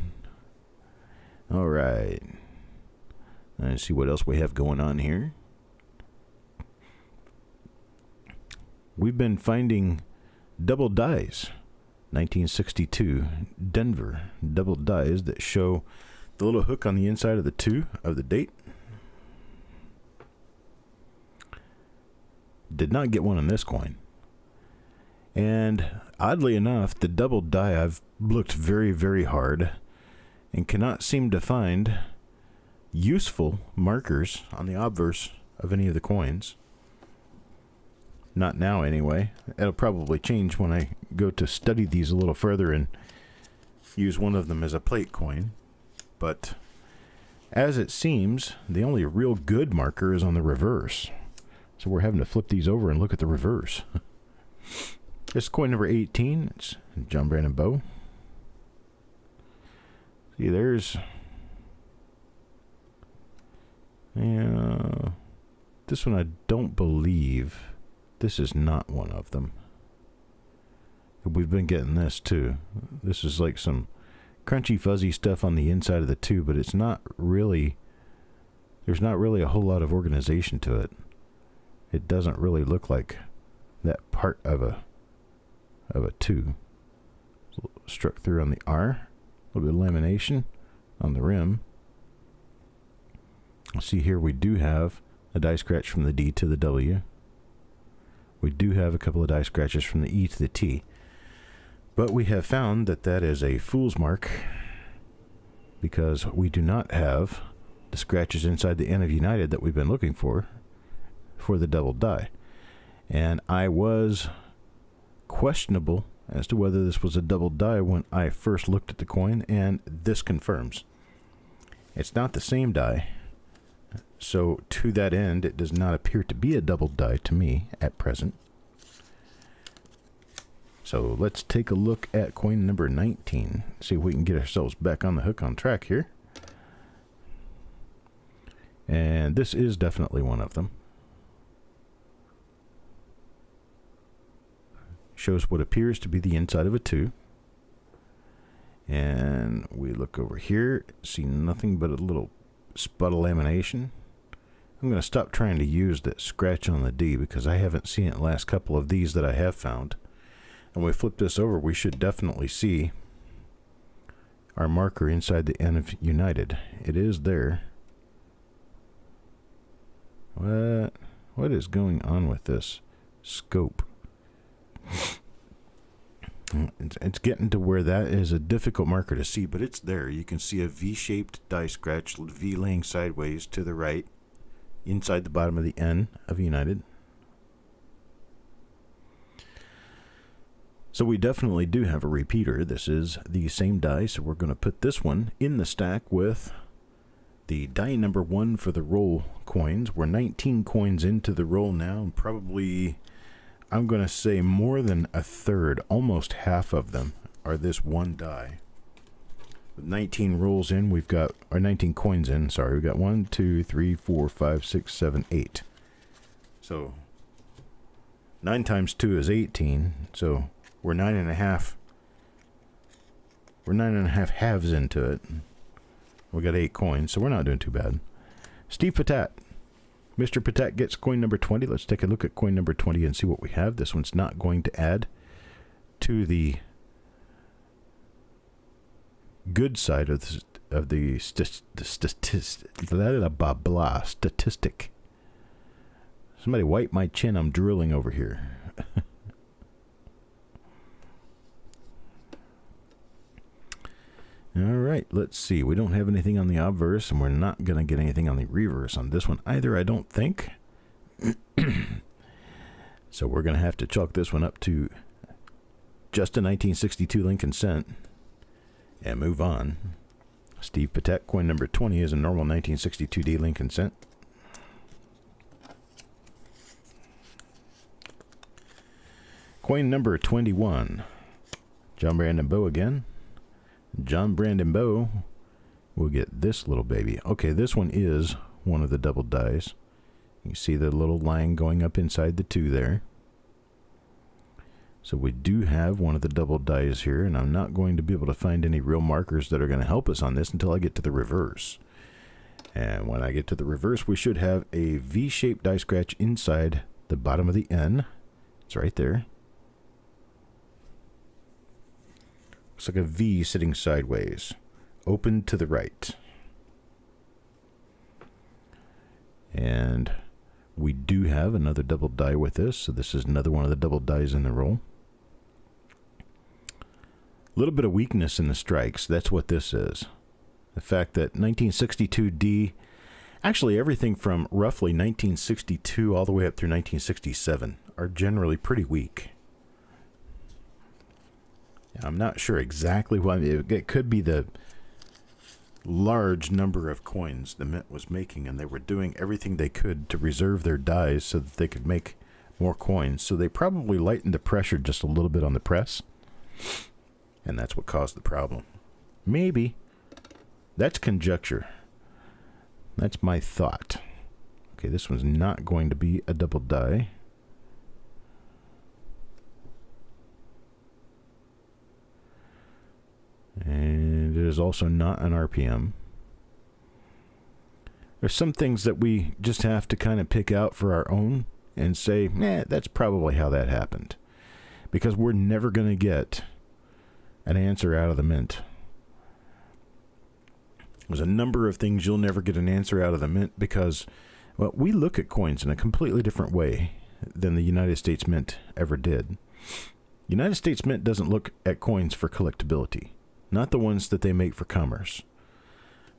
All right. Let's see what else we have going on here. We've been finding double dies. 1962 Denver double dies that show the little hook on the inside of the 2 of the date. Did not get one on this coin. And oddly enough, the double die, I've looked very, very hard and cannot seem to find useful markers on the obverse of any of the coins. Not now, anyway. It'll probably change when I go to study these a little further and use one of them as a plate coin. But as it seems, the only real good marker is on the reverse. So we're having to flip these over and look at the reverse. This is coin number 18. It's John Brandon Bow. See, there's... Yeah, this one I don't believe. This is not one of them. We've been getting this too. This is like some crunchy fuzzy stuff on the inside of the 2, but it's not really, there's not really a whole lot of organization to it. It doesn't really look like that part of a 2. Struck through on the R. A little bit of lamination on the rim. See here we do have a die scratch from the D to the W. We do have a couple of die scratches from the E to the T. But we have found that that is a fool's mark because we do not have the scratches inside the N of United that we've been looking for the double die. And I was questionable as to whether this was a double die when I first looked at the coin, and this confirms. It's not the same die. So to that end, it does not appear to be a double die to me at present. So let's take a look at coin number 19. See if we can get ourselves back on the hook on track here. And this is definitely one of them. Shows what appears to be the inside of a 2. And we look over here, see nothing but a little spot of lamination. I'm going to stop trying to use that scratch on the D because I haven't seen it the last couple of these that I have found. And we flip this over, we should definitely see our marker inside the N of United. It is there. What is going on with this scope? It's getting to where that is a difficult marker to see, but it's there. You can see a V-shaped die scratch, V laying sideways to the right, inside the bottom of the N of United. So we definitely do have a repeater. This is the same die, so we're going to put this one in the stack with the die number 1 for the roll coins. We're 19 coins into the roll now, and probably, I'm going to say more than a third, almost half of them are this one die. With 19 rolls in, we've got, or 19 coins in, sorry, we've got 1, 2, 3, 4, 5, 6, 7, 8. So 9 times 2 is 18, so we're 9.5. We're 9.5 halves into it. We got 8 coins, so we're not doing too bad. Steve Patat. Mr. Patat gets coin number 20. Let's take a look at coin number 20 and see what we have. This one's not going to add to the good side of the statistic. Somebody wipe my chin. I'm drooling over here. All right. right, let's see. We don't have anything on the obverse, and we're not going to get anything on the reverse on this one either, I don't think. So we're going to have to chalk this one up to just a 1962 Lincoln cent and move on. Steve Patek, coin number 20 is a normal 1962D Lincoln cent. Coin number 21, John Brandon Bow again. John Brandon Bow will get this little baby. Okay, this one is one of the double dies. You see the little line going up inside the 2 there. So we do have one of the double dies here, and I'm not going to be able to find any real markers that are going to help us on this until I get to the reverse. And when I get to the reverse, we should have a V-shaped die scratch inside the bottom of the N. It's right there. Looks like a V sitting sideways, open to the right. And we do have another double die with this, so this is another one of the double dies in the roll. A little bit of weakness in the strikes, that's what this is. The fact that 1962D, actually everything from roughly 1962 all the way up through 1967 are generally pretty weak. I'm not sure exactly why. It could be the large number of coins the mint was making, and they were doing everything they could to reserve their dies so that they could make more coins. So they probably lightened the pressure just a little bit on the press, and that's what caused the problem. Maybe. That's conjecture. That's my thought. Okay, this one's not going to be a double die. And it is also not an RPM. There's some things that we just have to kind of pick out for our own and say, that's probably how that happened. Because we're never going to get an answer out of the mint. There's a number of things you'll never get an answer out of the mint because, well, we look at coins in a completely different way than the United States Mint ever did. United States Mint doesn't look at coins for collectability. Not the ones that they make for commerce.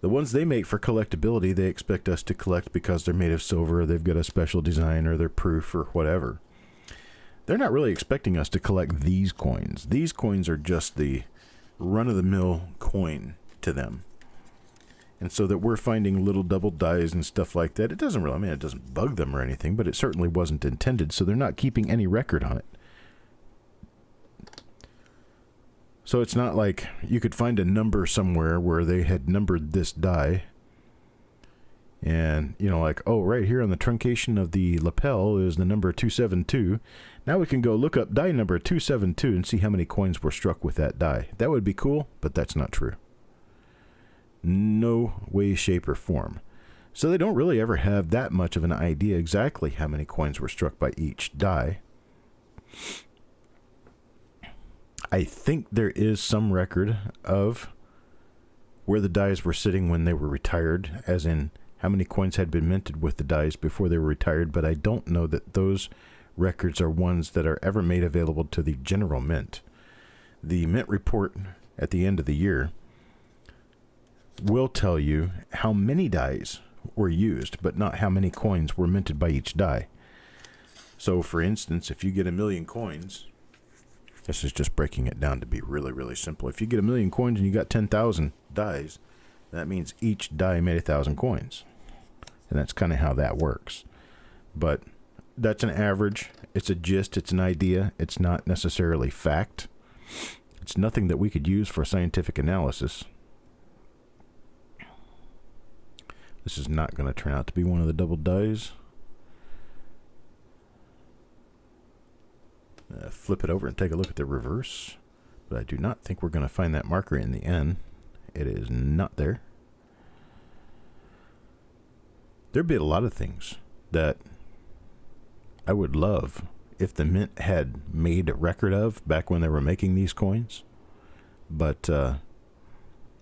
The ones they make for collectability, they expect us to collect because they're made of silver, or they've got a special design, or they're proof, or whatever. They're not really expecting us to collect these coins. These coins are just the run-of-the-mill coin to them. And so that we're finding little double dies and stuff like that, it doesn't really, it doesn't bug them or anything, but it certainly wasn't intended, so they're not keeping any record on it. So it's not like you could find a number somewhere where they had numbered this die. And, like, oh, right here on the truncation of the lapel is the number 272. Now we can go look up die number 272 and see how many coins were struck with that die. That would be cool, but that's not true. No way, shape, or form. So they don't really ever have that much of an idea exactly how many coins were struck by each die. I think there is some record of where the dies were sitting when they were retired, as in how many coins had been minted with the dies before they were retired, but I don't know that those records are ones that are ever made available to the general mint. The mint report at the end of the year will tell you how many dies were used, but not how many coins were minted by each die. So, for instance, if you get 1 million coins... This is just breaking it down to be really, really simple. If you get 1 million coins and you got 10,000 dies, that means each die made 1,000 coins. And that's kind of how that works. But that's an average. It's a gist. It's an idea. It's not necessarily fact. It's nothing that we could use for scientific analysis. This is not going to turn out to be one of the double dies. Flip it over and take a look at the reverse. But I do not think we're going to find that marker in the N. It is not there. There'd be a lot of things that I would love if the mint had made a record of back when they were making these coins. But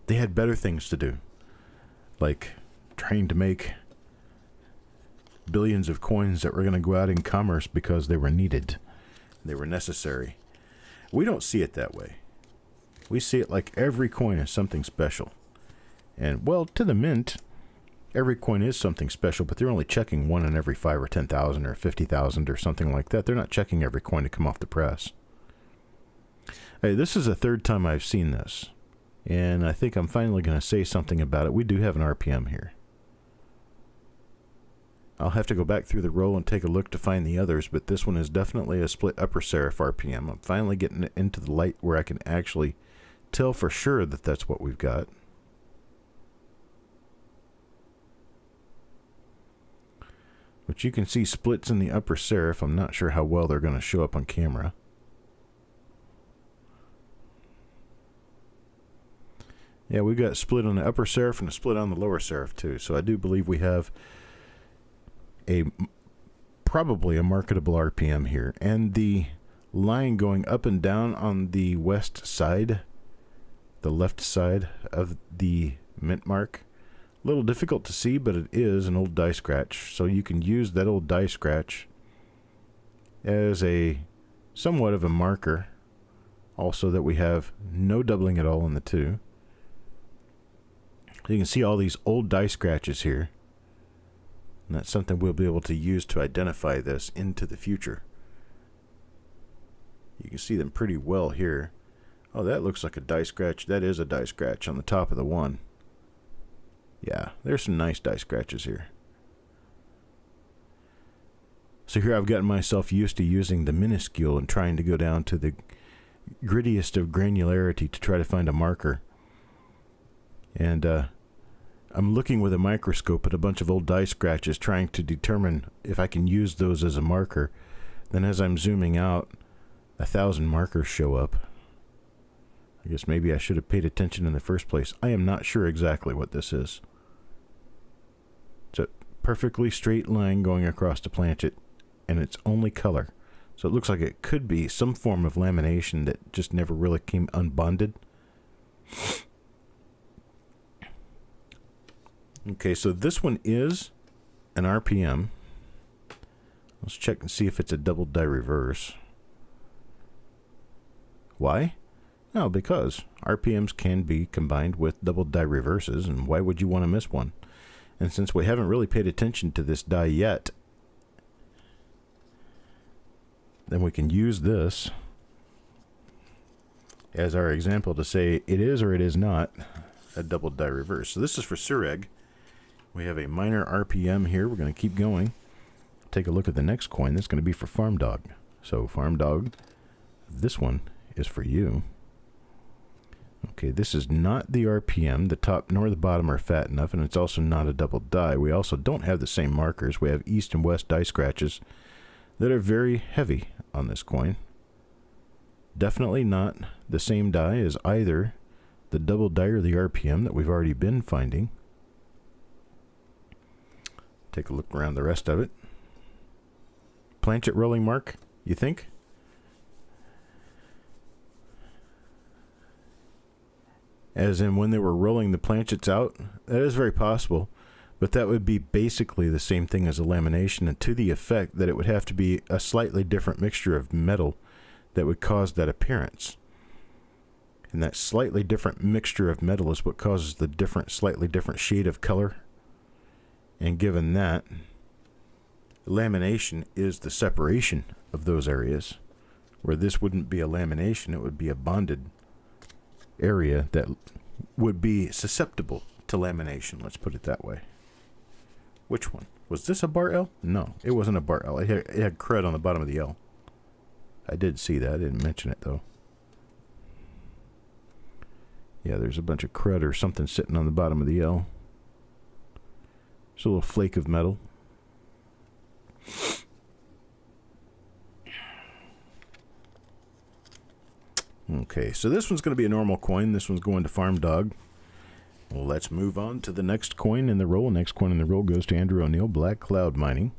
they had better things to do. Like trying to make billions of coins that were going to go out in commerce because they were needed. They were necessary. We don't see it that way. We see it like every coin is something special. And, well, to the mint, every coin is something special, but they're only checking one in every 5 or 10,000 or 50,000 or something like that. They're not checking every coin to come off the press. Hey, this is the third time I've seen this, and I think I'm finally going to say something about it. We do have an RPM here. I'll have to go back through the roll and take a look to find the others, but this one is definitely a split upper serif RPM. I'm finally getting it into the light where I can actually tell for sure that that's what we've got. But you can see splits in the upper serif. I'm not sure how well they're going to show up on camera. Yeah, we've got a split on the upper serif and a split on the lower serif too. So I do believe we have probably a marketable RPM here. And the line going up and down on the west side, the left side of the mint mark, a little difficult to see, but it is an old die scratch. So you can use that old die scratch as a somewhat of a marker. Also that we have no doubling at all in the two. You can see all these old die scratches here. And that's something we'll be able to use to identify this into the future. You can see them pretty well here. Oh, that looks like a die scratch. That is a die scratch on the top of the one. Yeah, there's some nice die scratches here. So here I've gotten myself used to using the minuscule and trying to go down to the grittiest of granularity to try to find a marker. And I'm looking with a microscope at a bunch of old die scratches trying to determine if I can use those as a marker. Then as I'm zooming out, 1,000 markers show up. I guess maybe I should have paid attention in the first place. I am not sure exactly what this is. It's a perfectly straight line going across the planchet, and it's only color. So it looks like it could be some form of lamination that just never really came unbonded. Okay, so this one is an RPM. Let's check and see if it's a double die reverse. Why? No, because RPMs can be combined with double die reverses, and why would you want to miss one? And since we haven't really paid attention to this die yet, then we can use this as our example to say it is or it is not a double die reverse. So this is for Orig. We have a minor RPM here. We're going to keep going. Take a look at the next coin. That's going to be for Farm Dog. So Farm Dog, this one is for you. Okay, this is not the RPM. The top nor the bottom are fat enough, and it's also not a double die. We also don't have the same markers. We have east and west die scratches that are very heavy on this coin. Definitely not the same die as either the double die or the RPM that we've already been finding. Take a look around the rest of it. Planchet rolling mark, you think? As in when they were rolling the planchets out? That is very possible, but that would be basically the same thing as a lamination, and to the effect that it would have to be a slightly different mixture of metal that would cause that appearance. And that slightly different mixture of metal is what causes the slightly different shade of color. And given that, lamination is the separation of those areas, where this wouldn't be a lamination, it would be a bonded area that would be susceptible to lamination, let's put it that way. Which one? Was this a bar L? No, it wasn't a bar L. It had crud on the bottom of the L. I did see that. I didn't mention it, though. Yeah, there's a bunch of crud or something sitting on the bottom of the L. Just a little flake of metal. Okay, so this one's going to be a normal coin. This one's going to Farm Dog. Well, let's move on to the next coin in the roll. Next coin in the roll goes to Andrew O'Neill, Black Cloud Mining.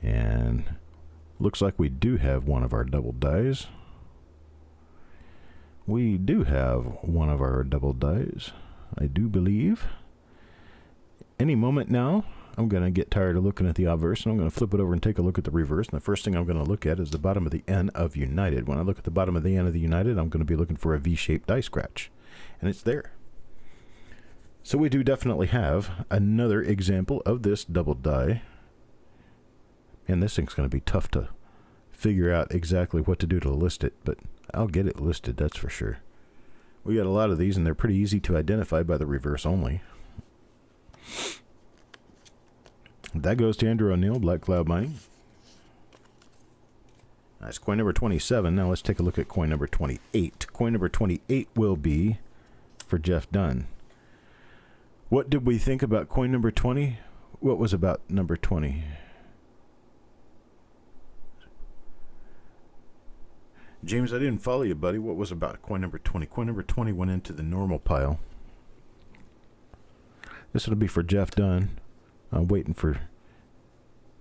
And looks like we do have one of our double dies. We do have one of our double dies, I do believe. Any moment now, I'm going to get tired of looking at the obverse, and I'm going to flip it over and take a look at the reverse. And the first thing I'm going to look at is the bottom of the N of United. When I look at the bottom of the N of the United, I'm going to be looking for a V-shaped die scratch. And it's there. So we do definitely have another example of this double die. And this thing's going to be tough to figure out exactly what to do to list it, but I'll get it listed, that's for sure. We got a lot of these, and they're pretty easy to identify by the reverse only. That goes to Andrew O'Neill, Black Cloud Mining. That's coin number 27. Now let's take a look at coin number 28. Coin number 28 will be for Jeff Dunn. What did we think about coin number 20? What was about number 20? James, I didn't follow you, buddy. What was about coin number 20? Coin number 20 went into the normal pile. This will be for Jeff Dunn. I'm waiting for...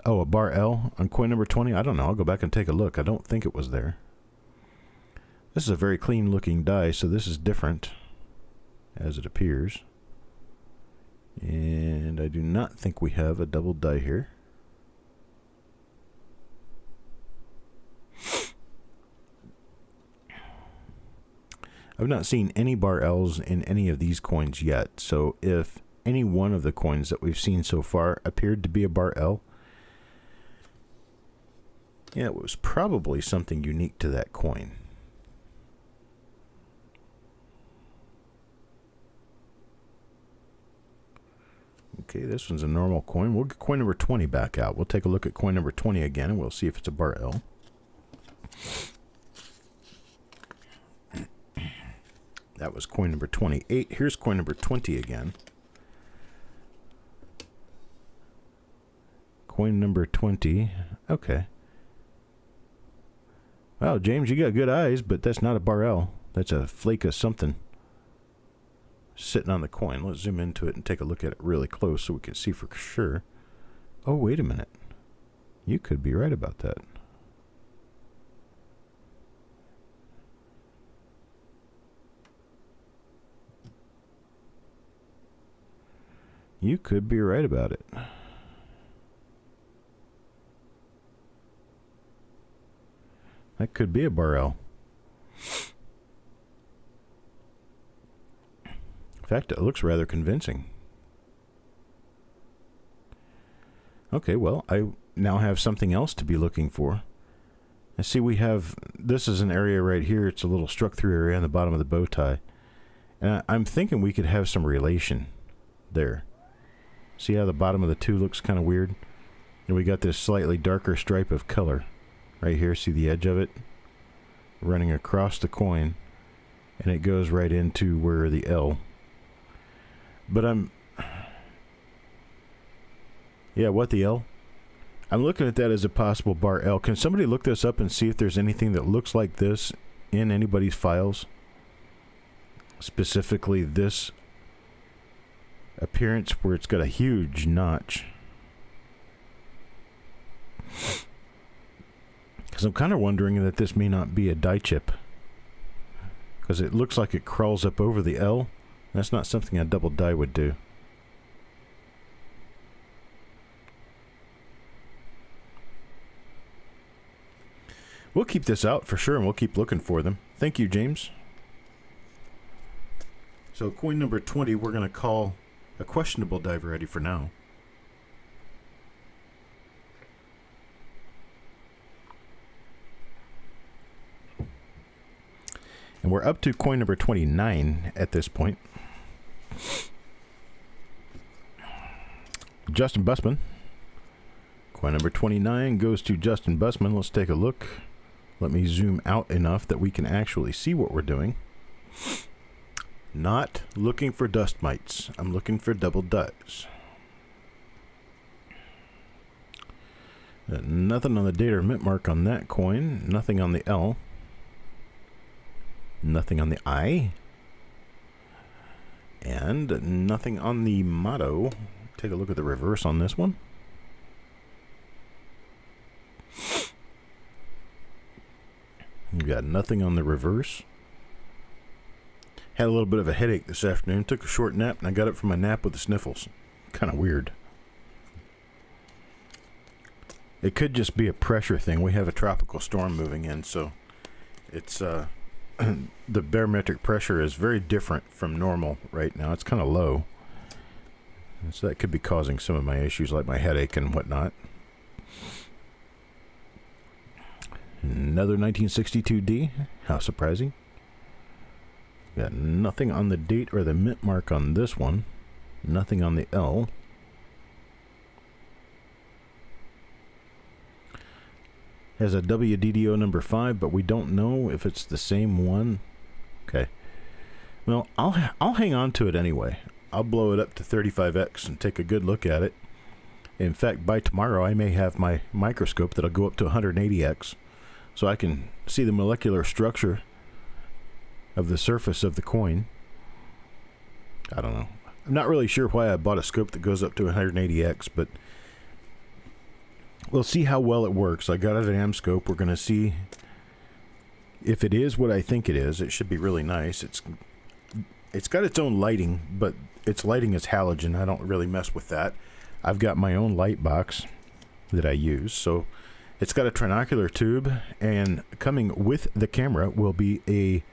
Oh, a bar L on coin number 20? I don't know. I'll go back and take a look. I don't think it was there. This is a very clean looking die, so this is different as it appears. And I do not think we have a double die here. I've not seen any bar L's in any of these coins yet, so if any one of the coins that we've seen so far appeared to be a bar L, yeah, it was probably something unique to that coin. Okay, this one's a normal coin. We'll get coin number 20 back out. We'll take a look at coin number 20 again, and we'll see if it's a bar L. That was coin number 28. Here's coin number 20 again. Coin number 20. Okay. Wow, James, you got good eyes, but that's not a bar L. That's a flake of something sitting on the coin. Let's zoom into it and take a look at it really close so we can see for sure. Oh, wait a minute. You could be right about that. You could be right about it. That could be a bar L. In fact, it looks rather convincing. Okay, well, I now have something else to be looking for. I see we have, this is an area right here. It's a little struck through area on the bottom of the bow tie. And I'm thinking we could have some relation there. See how the bottom of the two looks kind of weird? And we got this slightly darker stripe of color right here. See the edge of it running across the coin, and it goes right into where the L. But what the L? I'm looking at that as a possible bar L. Can somebody look this up and see if there's anything that looks like this in anybody's files? Specifically this appearance where it's got a huge notch. Because I'm kind of wondering that this may not be a die chip, because it looks like it crawls up over the L. That's not something a double die would do. We'll keep this out for sure, and we'll keep looking for them. Thank you, James. So coin number 20 we're going to call a questionable die variety for now. And we're up to coin number 29 at this point. Justin Bussman. Coin number 29 goes to Justin Bussman. Let's take a look. Let me zoom out enough that we can actually see what we're doing. Not looking for dust mites. I'm looking for double dies. Nothing on the date or mint mark on that coin. Nothing on the L. Nothing on the I. And nothing on the motto. Take a look at the reverse on this one. We got nothing on the reverse. Had a little bit of a headache this afternoon. Took a short nap, and I got up from my nap with the sniffles. Kind of weird. It could just be a pressure thing. We have a tropical storm moving in, so it's the barometric pressure is very different from normal right now. It's kind of low. So that could be causing some of my issues like my headache and whatnot. Another 1962D. How surprising. Got nothing on the date or the mint mark on this one. Nothing on the L. Has a WDDO number 5, but we don't know if it's the same one. Okay. Well, I'll hang on to it anyway. I'll blow it up to 35x and take a good look at it. In fact, by tomorrow, I may have my microscope that'll go up to 180x, so I can see the molecular structure of the surface of the coin. I don't know. I'm not really sure why I bought a scope that goes up to 180x, but we'll see how well it works. I got an AM scope. We're going to see if it is what I think it is. It should be really nice. It's got its own lighting, but its lighting is halogen. I don't really mess with that. I've got my own light box that I use. So it's got a trinocular tube, and coming with the camera will be a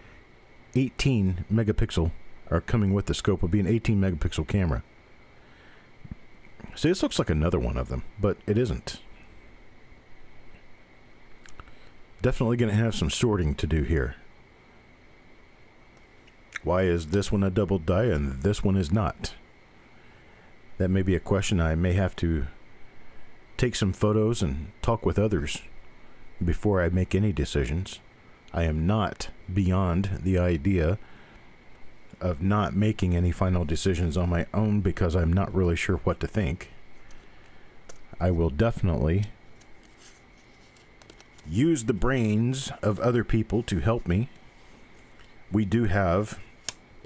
18 megapixel, or coming with the scope will be an 18 megapixel camera. See, this looks like another one of them, but it isn't. Definitely going to have some sorting to do here. Why is this one a double die and this one is not? That may be a question I may have to take some photos and talk with others before I make any decisions. I am not beyond the idea of not making any final decisions on my own because I'm not really sure what to think. I will definitely use the brains of other people to help me. We do have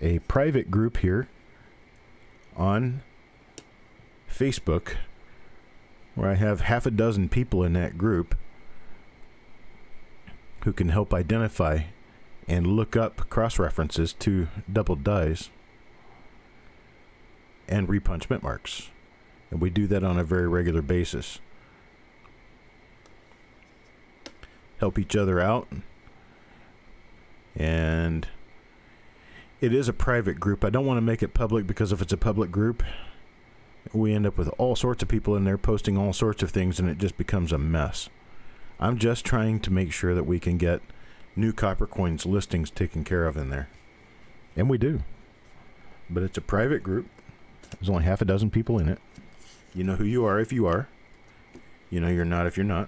a private group here on Facebook where I have half a dozen people in that group who can help identify and look up cross-references to double dies and repunch mint marks. And we do that on a very regular basis. Help each other out. And it is a private group. I don't want to make it public because if it's a public group, we end up with all sorts of people in there posting all sorts of things and it just becomes a mess. I'm just trying to make sure that we can get new copper coins listings taken care of in there. And we do. But it's a private group. There's only half a dozen people in it. You know who you are if you are. You know you're not if you're not.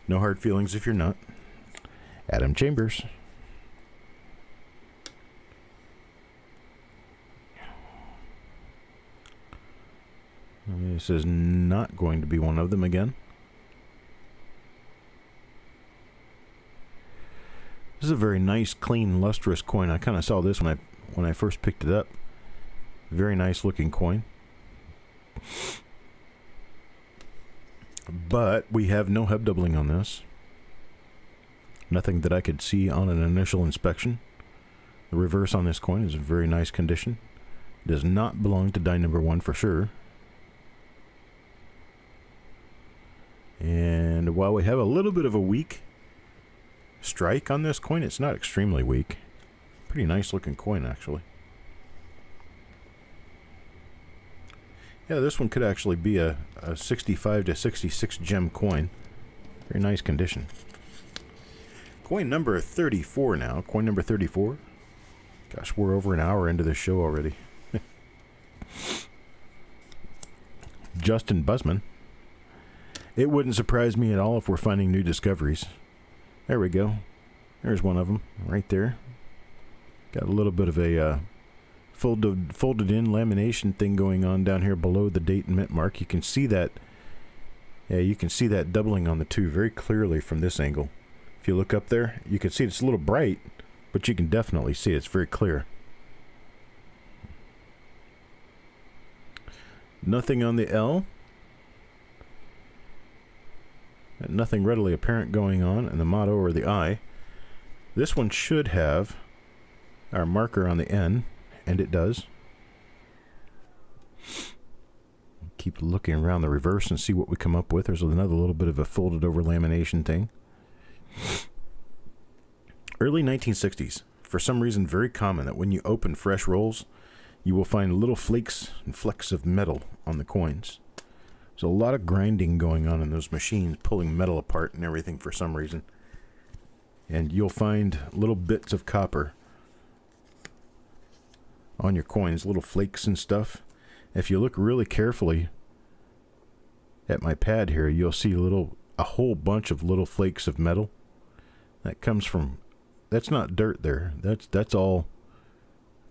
No hard feelings if you're not. Adam Chambers. This is not going to be one of them again. This is a very nice, clean, lustrous coin. I kind of saw this when I first picked it up. Very nice looking coin. But we have no hub doubling on this. Nothing that I could see on an initial inspection. The reverse on this coin is in very nice condition. It does not belong to die number 1 for sure. And while we have a little bit of a weak strike on this coin, it's not extremely weak. Pretty nice looking coin, actually. Yeah, this one could actually be a 65 to 66 gem coin. Very nice condition. Coin number 34 now. Coin number 34. Gosh, we're over an hour into this show already. Justin Busman. It wouldn't surprise me at all if we're finding new discoveries. There we go. There's one of them right there. Got a little bit of a folded in lamination thing going on down here below the date and mint mark. You can see that. Yeah, you can see that doubling on the 2 very clearly from this angle. If you look up there, you can see it's a little bright, but you can definitely see it's very clear. Nothing on the L. Nothing readily apparent going on in the motto or the I. This one should have our marker on the N, and it does. Keep looking around the reverse and see what we come up with. There's another little bit of a folded over lamination thing. Early 1960s. For some reason, very common that when you open fresh rolls, you will find little flakes and flecks of metal on the coins. There's a lot of grinding going on in those machines, pulling metal apart and everything for some reason. And you'll find little bits of copper on your coins, little flakes and stuff. If you look really carefully at my pad here, you'll see a whole bunch of little flakes of metal. That comes from, that's not dirt there. That's all,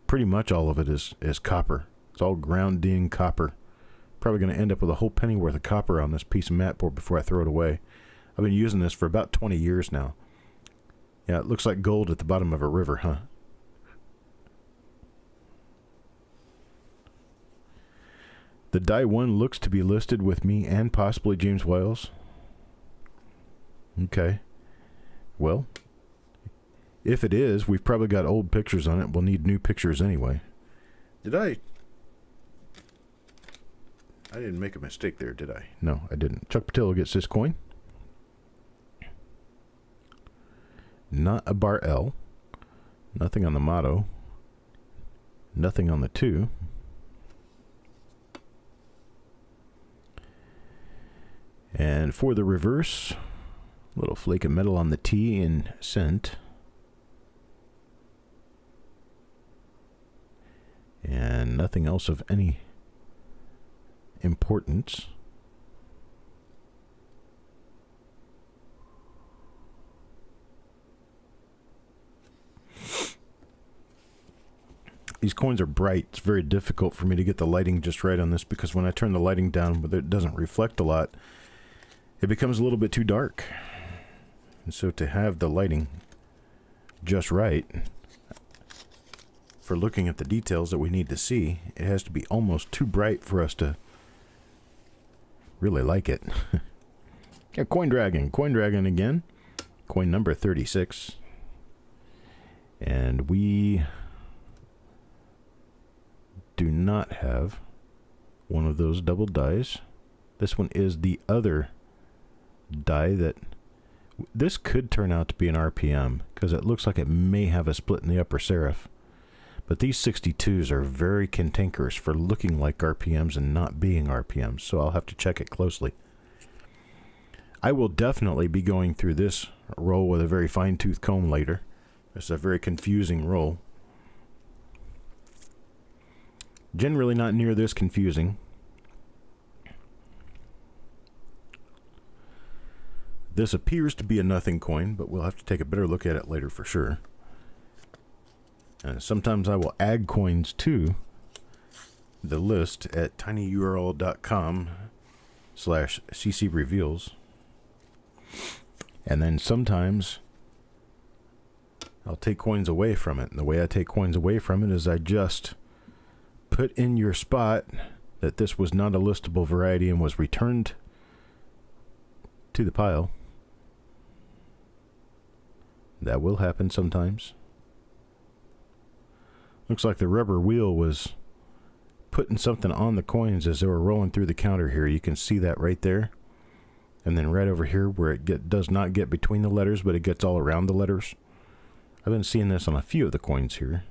pretty much all of it is copper. It's all ground in copper. Probably going to end up with a whole penny worth of copper on this piece of mat board before I throw it away. I've been using this for about 20 years now. Yeah, it looks like gold at the bottom of a river, huh? The die 1 looks to be listed with me and possibly James Wiles. Okay. Well, if it is, we've probably got old pictures on it. We'll need new pictures anyway. I didn't make a mistake there, did I? No, I didn't. Chuck Patillo gets this coin. Not a bar L. Nothing on the motto. Nothing on the 2. And for the reverse, little flake of metal on the T in cent. And nothing else of any importance. These coins are bright. It's very difficult for me to get the lighting just right on this because when I turn the lighting down, but it doesn't reflect a lot, it becomes a little bit too dark. And so to have the lighting just right for looking at the details that we need to see, it has to be almost too bright for us to really like it. Yeah, Coin Dragon again. Coin number 36. And we do not have one of those double dies. This one is the other die that this could turn out to be an RPM because it looks like it may have a split in the upper serif. But these 62s are very cantankerous for looking like RPMs and not being RPMs, so I'll have to check it closely. I will definitely be going through this roll with a very fine-tooth comb later. It's a very confusing roll. Generally not near this confusing. This appears to be a nothing coin, but we'll have to take a better look at it later for sure. Sometimes I will add coins to the list at tinyurl.com/ccreveals. And then sometimes I'll take coins away from it. And the way I take coins away from it is I just put in your spot that this was not a listable variety and was returned to the pile. That will happen sometimes. Looks like the rubber wheel was putting something on the coins as they were rolling through the counter here. You can see that right there. And then right over here where it does not get between the letters, but it gets all around the letters. I've been seeing this on a few of the coins here.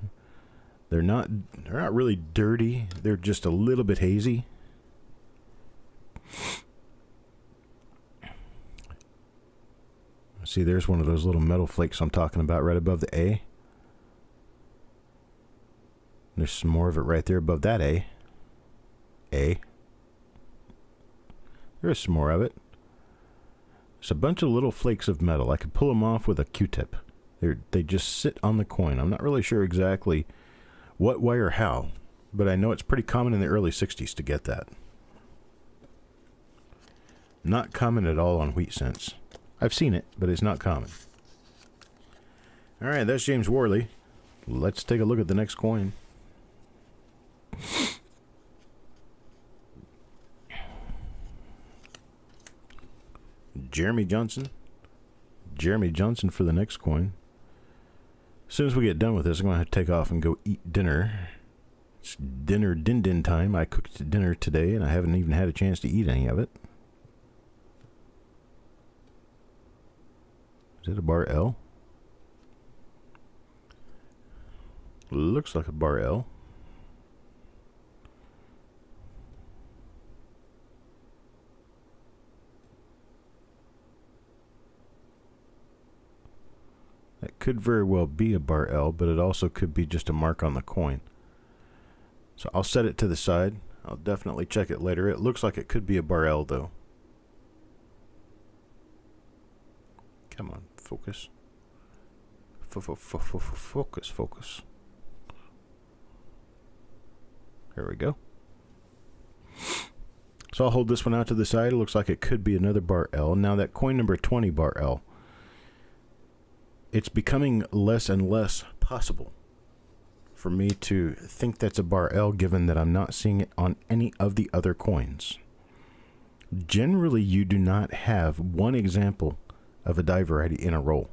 They're not really dirty. They're just a little bit hazy. See, there's one of those little metal flakes I'm talking about right above the A. There's some more of it right there above that A. There's some more of it. It's a bunch of little flakes of metal. I could pull them off with a Q-tip. They just sit on the coin. I'm not really sure exactly what, why, or how, but I know it's pretty common in the early 60s to get that. Not common at all on wheat cents. I've seen it, but it's not common. All right, that's James Worley. Let's take a look at the next coin. Jeremy Johnson for the next coin. As soon as we get done with this, I'm going to have to take off and go eat dinner. It's dinner din time. I cooked dinner today, and I haven't even had a chance to eat any of it. Is it a bar L? Looks like a bar L. could very well be a bar L, but it also could be just a mark on the coin. So I'll set it to the side. I'll definitely check it later. It looks like it could be a bar L, though. Come on, focus. Focus. There we go. So I'll hold this one out to the side. It looks like it could be another bar L. Now that coin number 20 bar L, it's becoming less and less possible for me to think that's a bar L, given that I'm not seeing it on any of the other coins. Generally, you do not have one example of a die variety in a roll.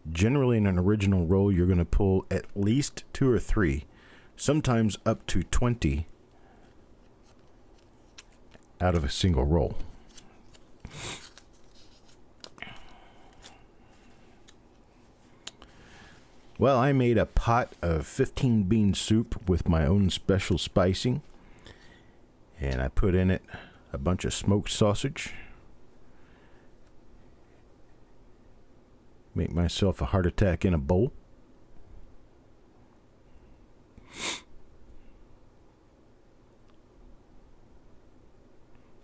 Generally, in an original roll, you're going to pull at least 2 or 3, sometimes up to 20 out of a single roll. Well, I made a pot of 15 bean soup with my own special spicing, and I put in it a bunch of smoked sausage. Make myself a heart attack in a bowl.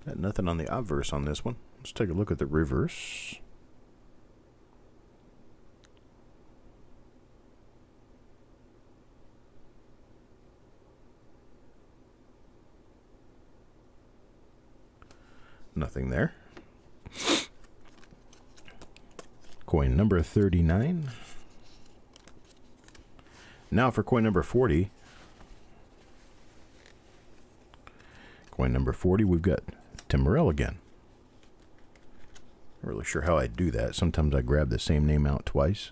Got nothing on the obverse on this one. Let's take a look at the reverse. Nothing there. Coin number 39. Now for coin number 40. Coin number 40, we've got Tim Morrell again. Not really sure how I do that. Sometimes I grab the same name out twice.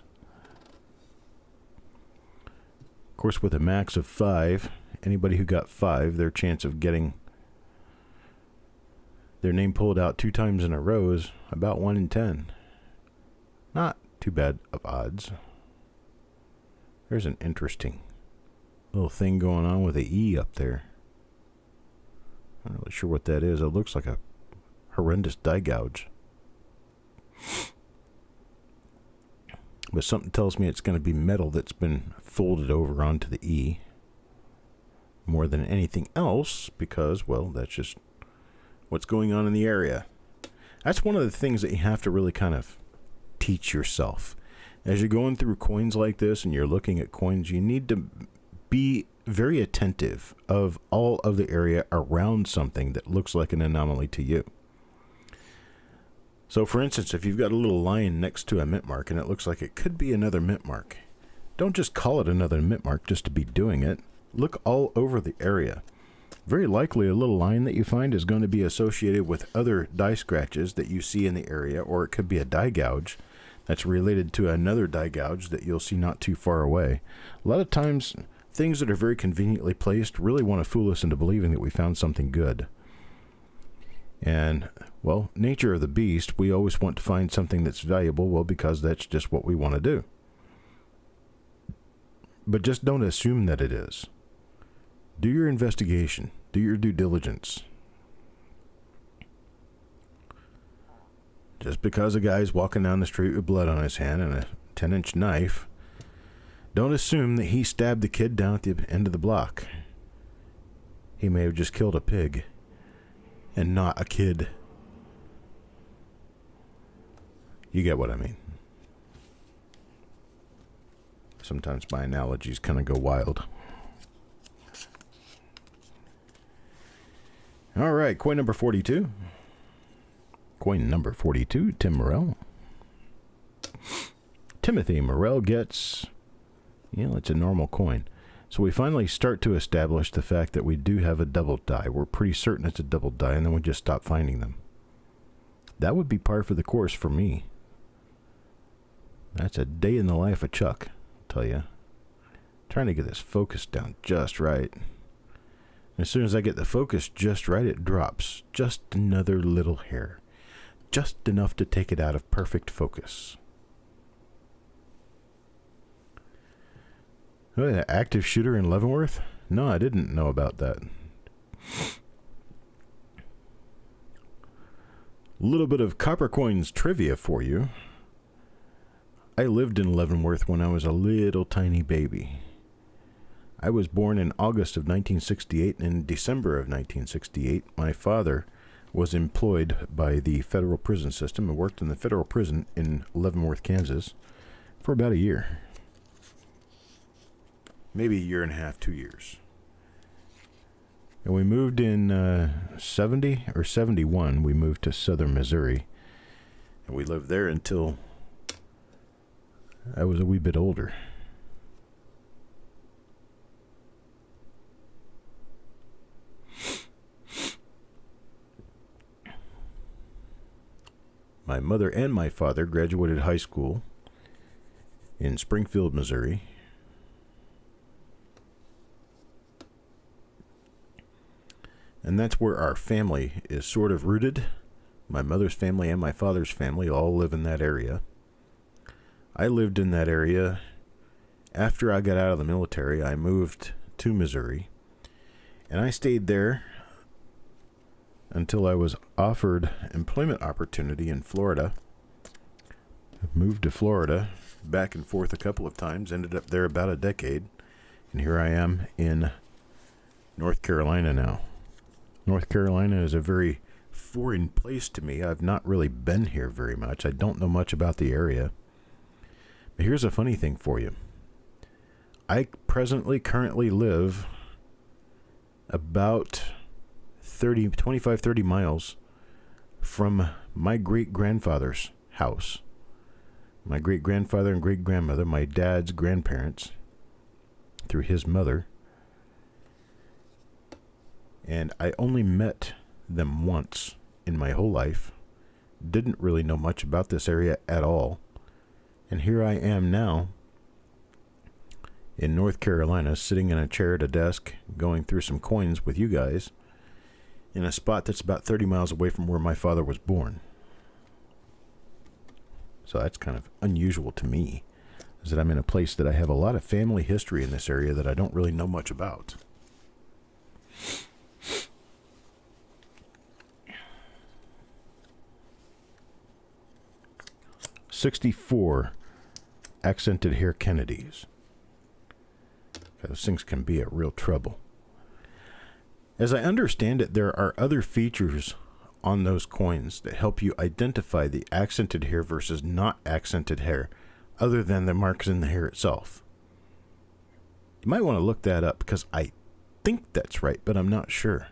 Of course, with a max of 5, anybody who got 5, their chance of getting their name pulled out 2 times in a row is about 1 in 10. Not too bad of odds. There's an interesting little thing going on with the E up there. I'm not really sure what that is. It looks like a horrendous die gouge. But something tells me it's going to be metal that's been folded over onto the E more than anything else, because, well, that's just what's going on in the area. That's one of the things that you have to really kind of teach yourself. As you're going through coins like this and you're looking at coins, you need to be very attentive of all of the area around something that looks like an anomaly to you. So for instance, if you've got a little line next to a mint mark and it looks like it could be another mint mark, don't just call it another mint mark just to be doing it. Look all over the area. Very likely a little line that you find is going to be associated with other die scratches that you see in the area, or it could be a die gouge that's related to another die gouge that you'll see not too far away. A lot of times, things that are very conveniently placed really want to fool us into believing that we found something good. And, well, nature of the beast, we always want to find something that's valuable, well, because that's just what we want to do. But just don't assume that it is. Do your investigation. Do your due diligence. Just because a guy's walking down the street with blood on his hand and a 10-inch knife, don't assume that he stabbed the kid down at the end of the block. He may have just killed a pig and not a kid. You get what I mean. Sometimes my analogies kind of go wild. All right, coin number 42. Coin number 42, Tim Morrell. Timothy Morrell gets, it's a normal coin. So we finally start to establish the fact that we do have a double die. We're pretty certain it's a double die, and then we just stop finding them. That would be par for the course for me. That's a day in the life of Chuck, I'll tell you. Trying to get this focus down just right. As soon as I get the focus just right, it drops. Just another little hair. Just enough to take it out of perfect focus. Oh, an active shooter in Leavenworth? No, I didn't know about that. A little bit of copper coins trivia for you. I lived in Leavenworth when I was a little tiny baby. I was born in August of 1968, and in December of 1968, my father was employed by the federal prison system and worked in the federal prison in Leavenworth, Kansas for about a year. Maybe a year and a half, 2 years. And we moved in 70 or 71. We moved to southern Missouri. And we lived there until I was a wee bit older. My mother and my father graduated high school in Springfield, Missouri. And that's where our family is sort of rooted. My mother's family and my father's family all live in that area. I lived in that area. After I got out of the military, I moved to Missouri. And I stayed there until I was offered employment opportunity in Florida. I moved to Florida, back and forth a couple of times, ended up there about a decade, and here I am in North Carolina now. North Carolina is a very foreign place to me. I've not really been here very much. I don't know much about the area. But here's a funny thing for you. I currently live about 25, 30 miles from my great-grandfather's house. My great-grandfather and great-grandmother, my dad's grandparents, through his mother. And I only met them once in my whole life. Didn't really know much about this area at all. And here I am now in North Carolina, sitting in a chair at a desk, going through some coins with you guys, in a spot that's about 30 miles away from where my father was born. So that's kind of unusual to me, is that I'm in a place that I have a lot of family history in this area that I don't really know much about. '64 accented hair Kennedys. Those things can be a real trouble. As I understand it, there are other features on those coins that help you identify the accented hair versus not accented hair, other than the marks in the hair itself. You might want to look that up, because I think that's right, but I'm not sure.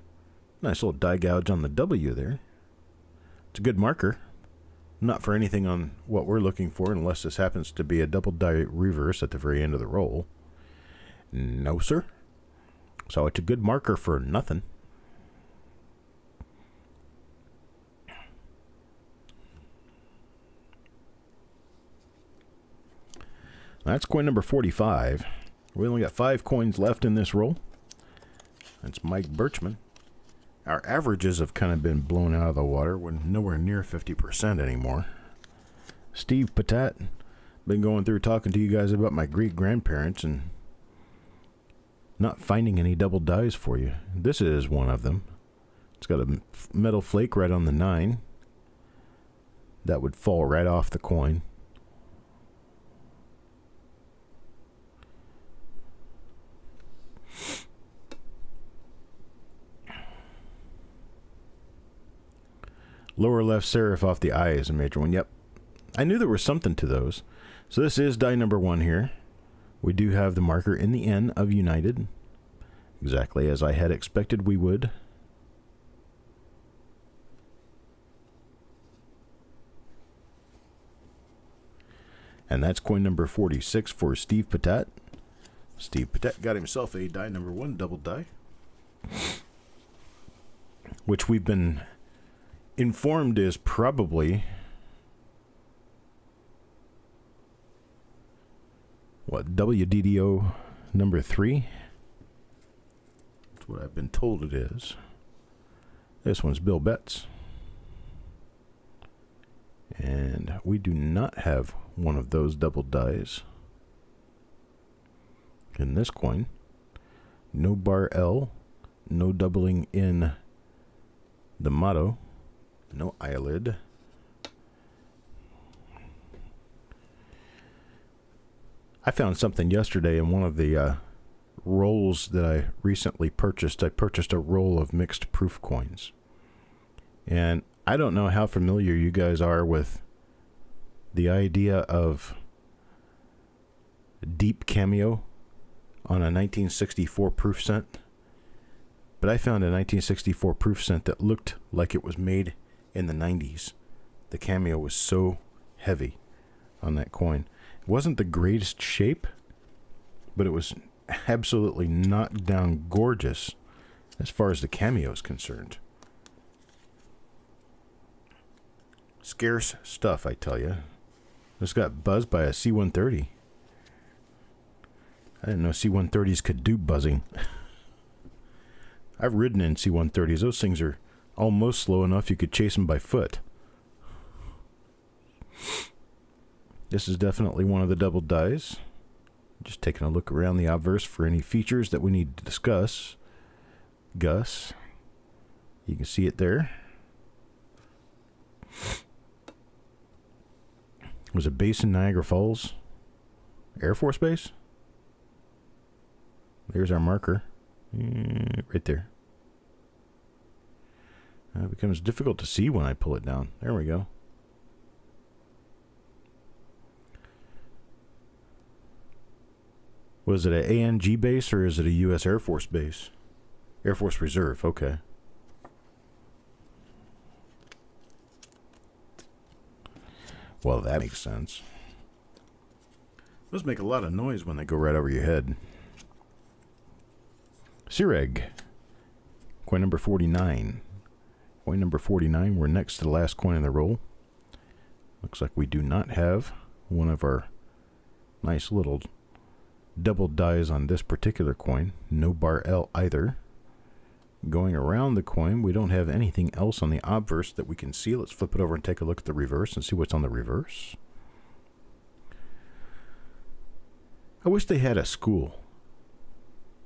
Nice little die gouge on the W there. It's a good marker. Not for anything on what we're looking for, unless this happens to be a double die reverse at the very end of the roll. No, sir. So it's a good marker for nothing. That's coin number 45. We only got 5 coins left in this roll. That's Mike Birchman. Our averages have kind of been blown out of the water. We're nowhere near 50% anymore. Steve Patat. Been going through talking to you guys about my great-grandparents and not finding any double dies for you. This is one of them. It's got a metal flake right on the 9. That would fall right off the coin. Lower left serif off the eye is a major one. Yep. I knew there was something to those. So this is die number 1 here. We do have the marker in the N of United. Exactly as I had expected we would. And that's coin number 46 for Steve Patat. Steve Patat got himself a die number 1 double die, which we've been informed is probably WDDO number 3. That's what I've been told it is. This one's Bill Betts. And we do not have one of those double dies in this coin. No bar L, no doubling in the motto, no eyelid. I found something yesterday in one of the rolls that I recently purchased. I purchased a roll of mixed proof coins. And I don't know how familiar you guys are with the idea of deep cameo on a 1964 proof cent. But I found a 1964 proof cent that looked like it was made in the 90s. The cameo was so heavy on that coin. It wasn't the greatest shape, but it was absolutely knocked down gorgeous as far as the cameo is concerned. Scarce stuff, I tell you. Just got buzzed by a C-130. I didn't know C-130s could do buzzing. I've ridden in C-130s. Those things are almost slow enough you could chase them by foot. This is definitely one of the double dies. Just taking a look around the obverse for any features that we need to discuss. Gus. You can see it there. Was it base in Niagara Falls? Air Force Base? There's our marker. Right there. It becomes difficult to see when I pull it down. There we go. Was it an ANG base or is it a U.S. Air Force base? Air Force Reserve, okay. Well, that makes sense. Those make a lot of noise when they go right over your head. Orig. Coin number 49. Coin number 49. We're next to the last coin in the roll. Looks like we do not have one of our nice little double dies on this particular coin. No bar L either. Going around the coin, we don't have anything else on the obverse that we can see. Let's flip it over and take a look at the reverse and see what's on the reverse. I wish they had a school.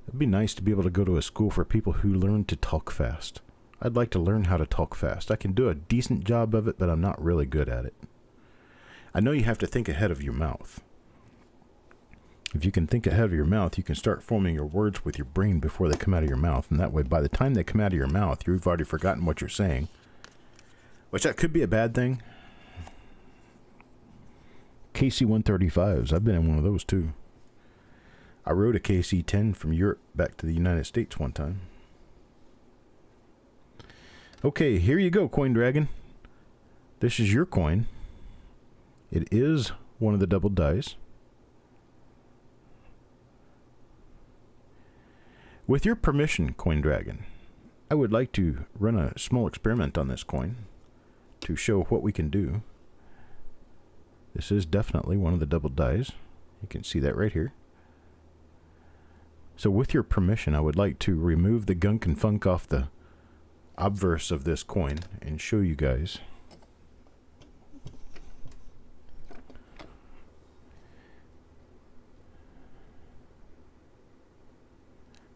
It'd be nice to be able to go to a school for people who learn to talk fast. I'd like to learn how to talk fast. I can do a decent job of it, but I'm not really good at it. I know you have to think ahead of your mouth. If you can think ahead of your mouth, you can start forming your words with your brain before they come out of your mouth. And that way, by the time they come out of your mouth, you've already forgotten what you're saying. Which that could be a bad thing. KC-135s. I've been in one of those too. I rode a KC-10 from Europe back to the United States one time. Okay, here you go, Coin Dragon. This is your coin. It is one of the double dies. With your permission, Coin Dragon, I would like to run a small experiment on this coin to show what we can do. This is definitely one of the double dies. You can see that right here. So with your permission, I would like to remove the gunk and funk off the obverse of this coin and show you guys.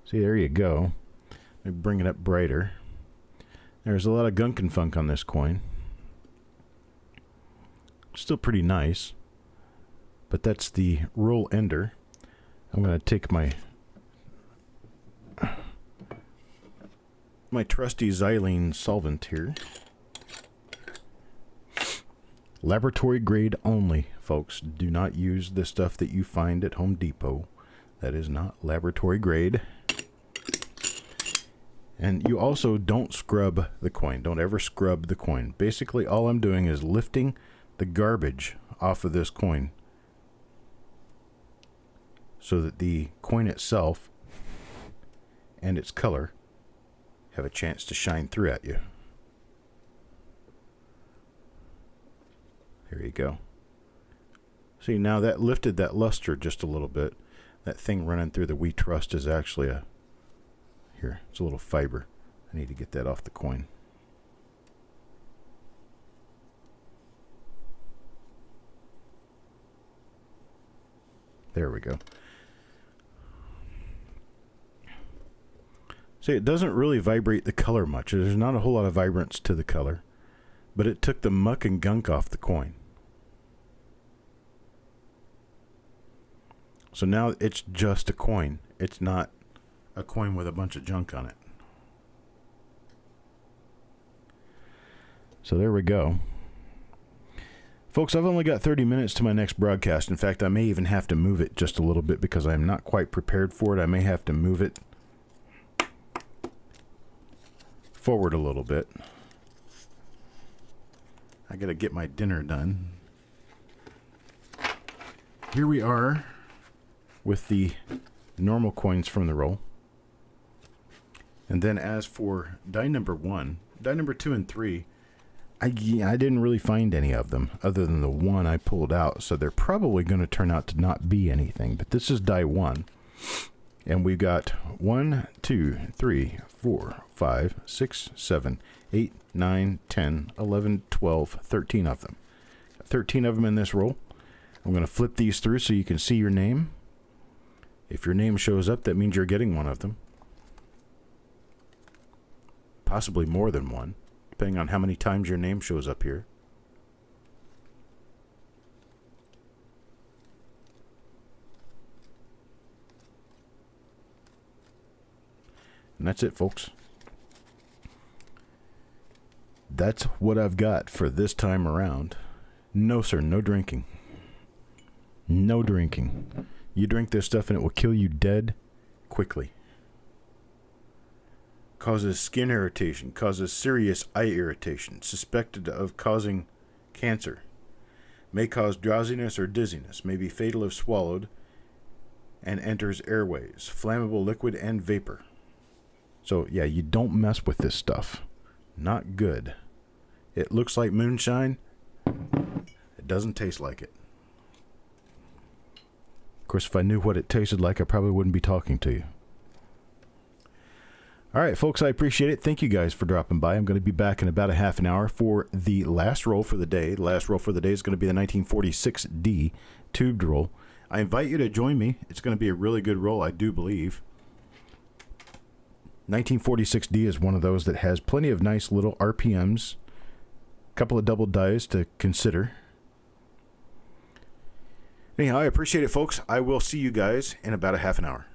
See, there you go. Let me bring it up brighter. There's a lot of gunk and funk on this coin. Still pretty nice. But that's the roll ender. I'm going to take my trusty xylene solvent here. Laboratory grade only, folks. Do not use the stuff that you find at Home Depot. That is not laboratory grade. And you also don't scrub the coin. Don't ever scrub the coin. Basically, all I'm doing is lifting the garbage off of this coin so that the coin itself and its color have a chance to shine through at you. There you go. See, now that lifted that luster just a little bit. That thing running through the wheat rust is actually a... Here, it's a little fiber. I need to get that off the coin. There we go. See, it doesn't really vibrate the color much. There's not a whole lot of vibrance to the color, but it took the muck and gunk off the coin. So now it's just a coin. It's not a coin with a bunch of junk on it. So there we go. Folks, I've only got 30 minutes to my next broadcast. In fact, I may even have to move it just a little bit because I'm not quite prepared for it. I may have to move it forward a little bit. I got to get my dinner done. Here we are with the normal coins from the roll. And then as for die number 1, die number 2 and 3, I didn't really find any of them other than the one I pulled out. So they're probably going to turn out to not be anything. But this is die 1. And we've got 1, 2, 3, 4, 5, 6, 7, 8, 9, 10, 11, 12, 13 of them. 13 of them in this roll. I'm going to flip these through so you can see your name. If your name shows up, that means you're getting one of them. Possibly more than one, depending on how many times your name shows up here. And that's it, folks. That's what I've got for this time around. No, sir, no drinking. No drinking. You drink this stuff and it will kill you dead quickly. Causes skin irritation, causes serious eye irritation, suspected of causing cancer. May cause drowsiness or dizziness, may be fatal if swallowed, and enters airways. Flammable liquid and vapor. So, yeah, you don't mess with this stuff. Not good. It looks like moonshine. It doesn't taste like it. Of course, if I knew what it tasted like, I probably wouldn't be talking to you. All right, folks, I appreciate it. Thank you guys for dropping by. I'm going to be back in about a half an hour for the last roll for the day. The last roll for the day is going to be the 1946D tubed roll. I invite you to join me. It's going to be a really good roll, I do believe. 1946D is one of those that has plenty of nice little RPMs, a couple of double dies to consider. Anyhow, I appreciate it, folks. I will see you guys in about a half an hour.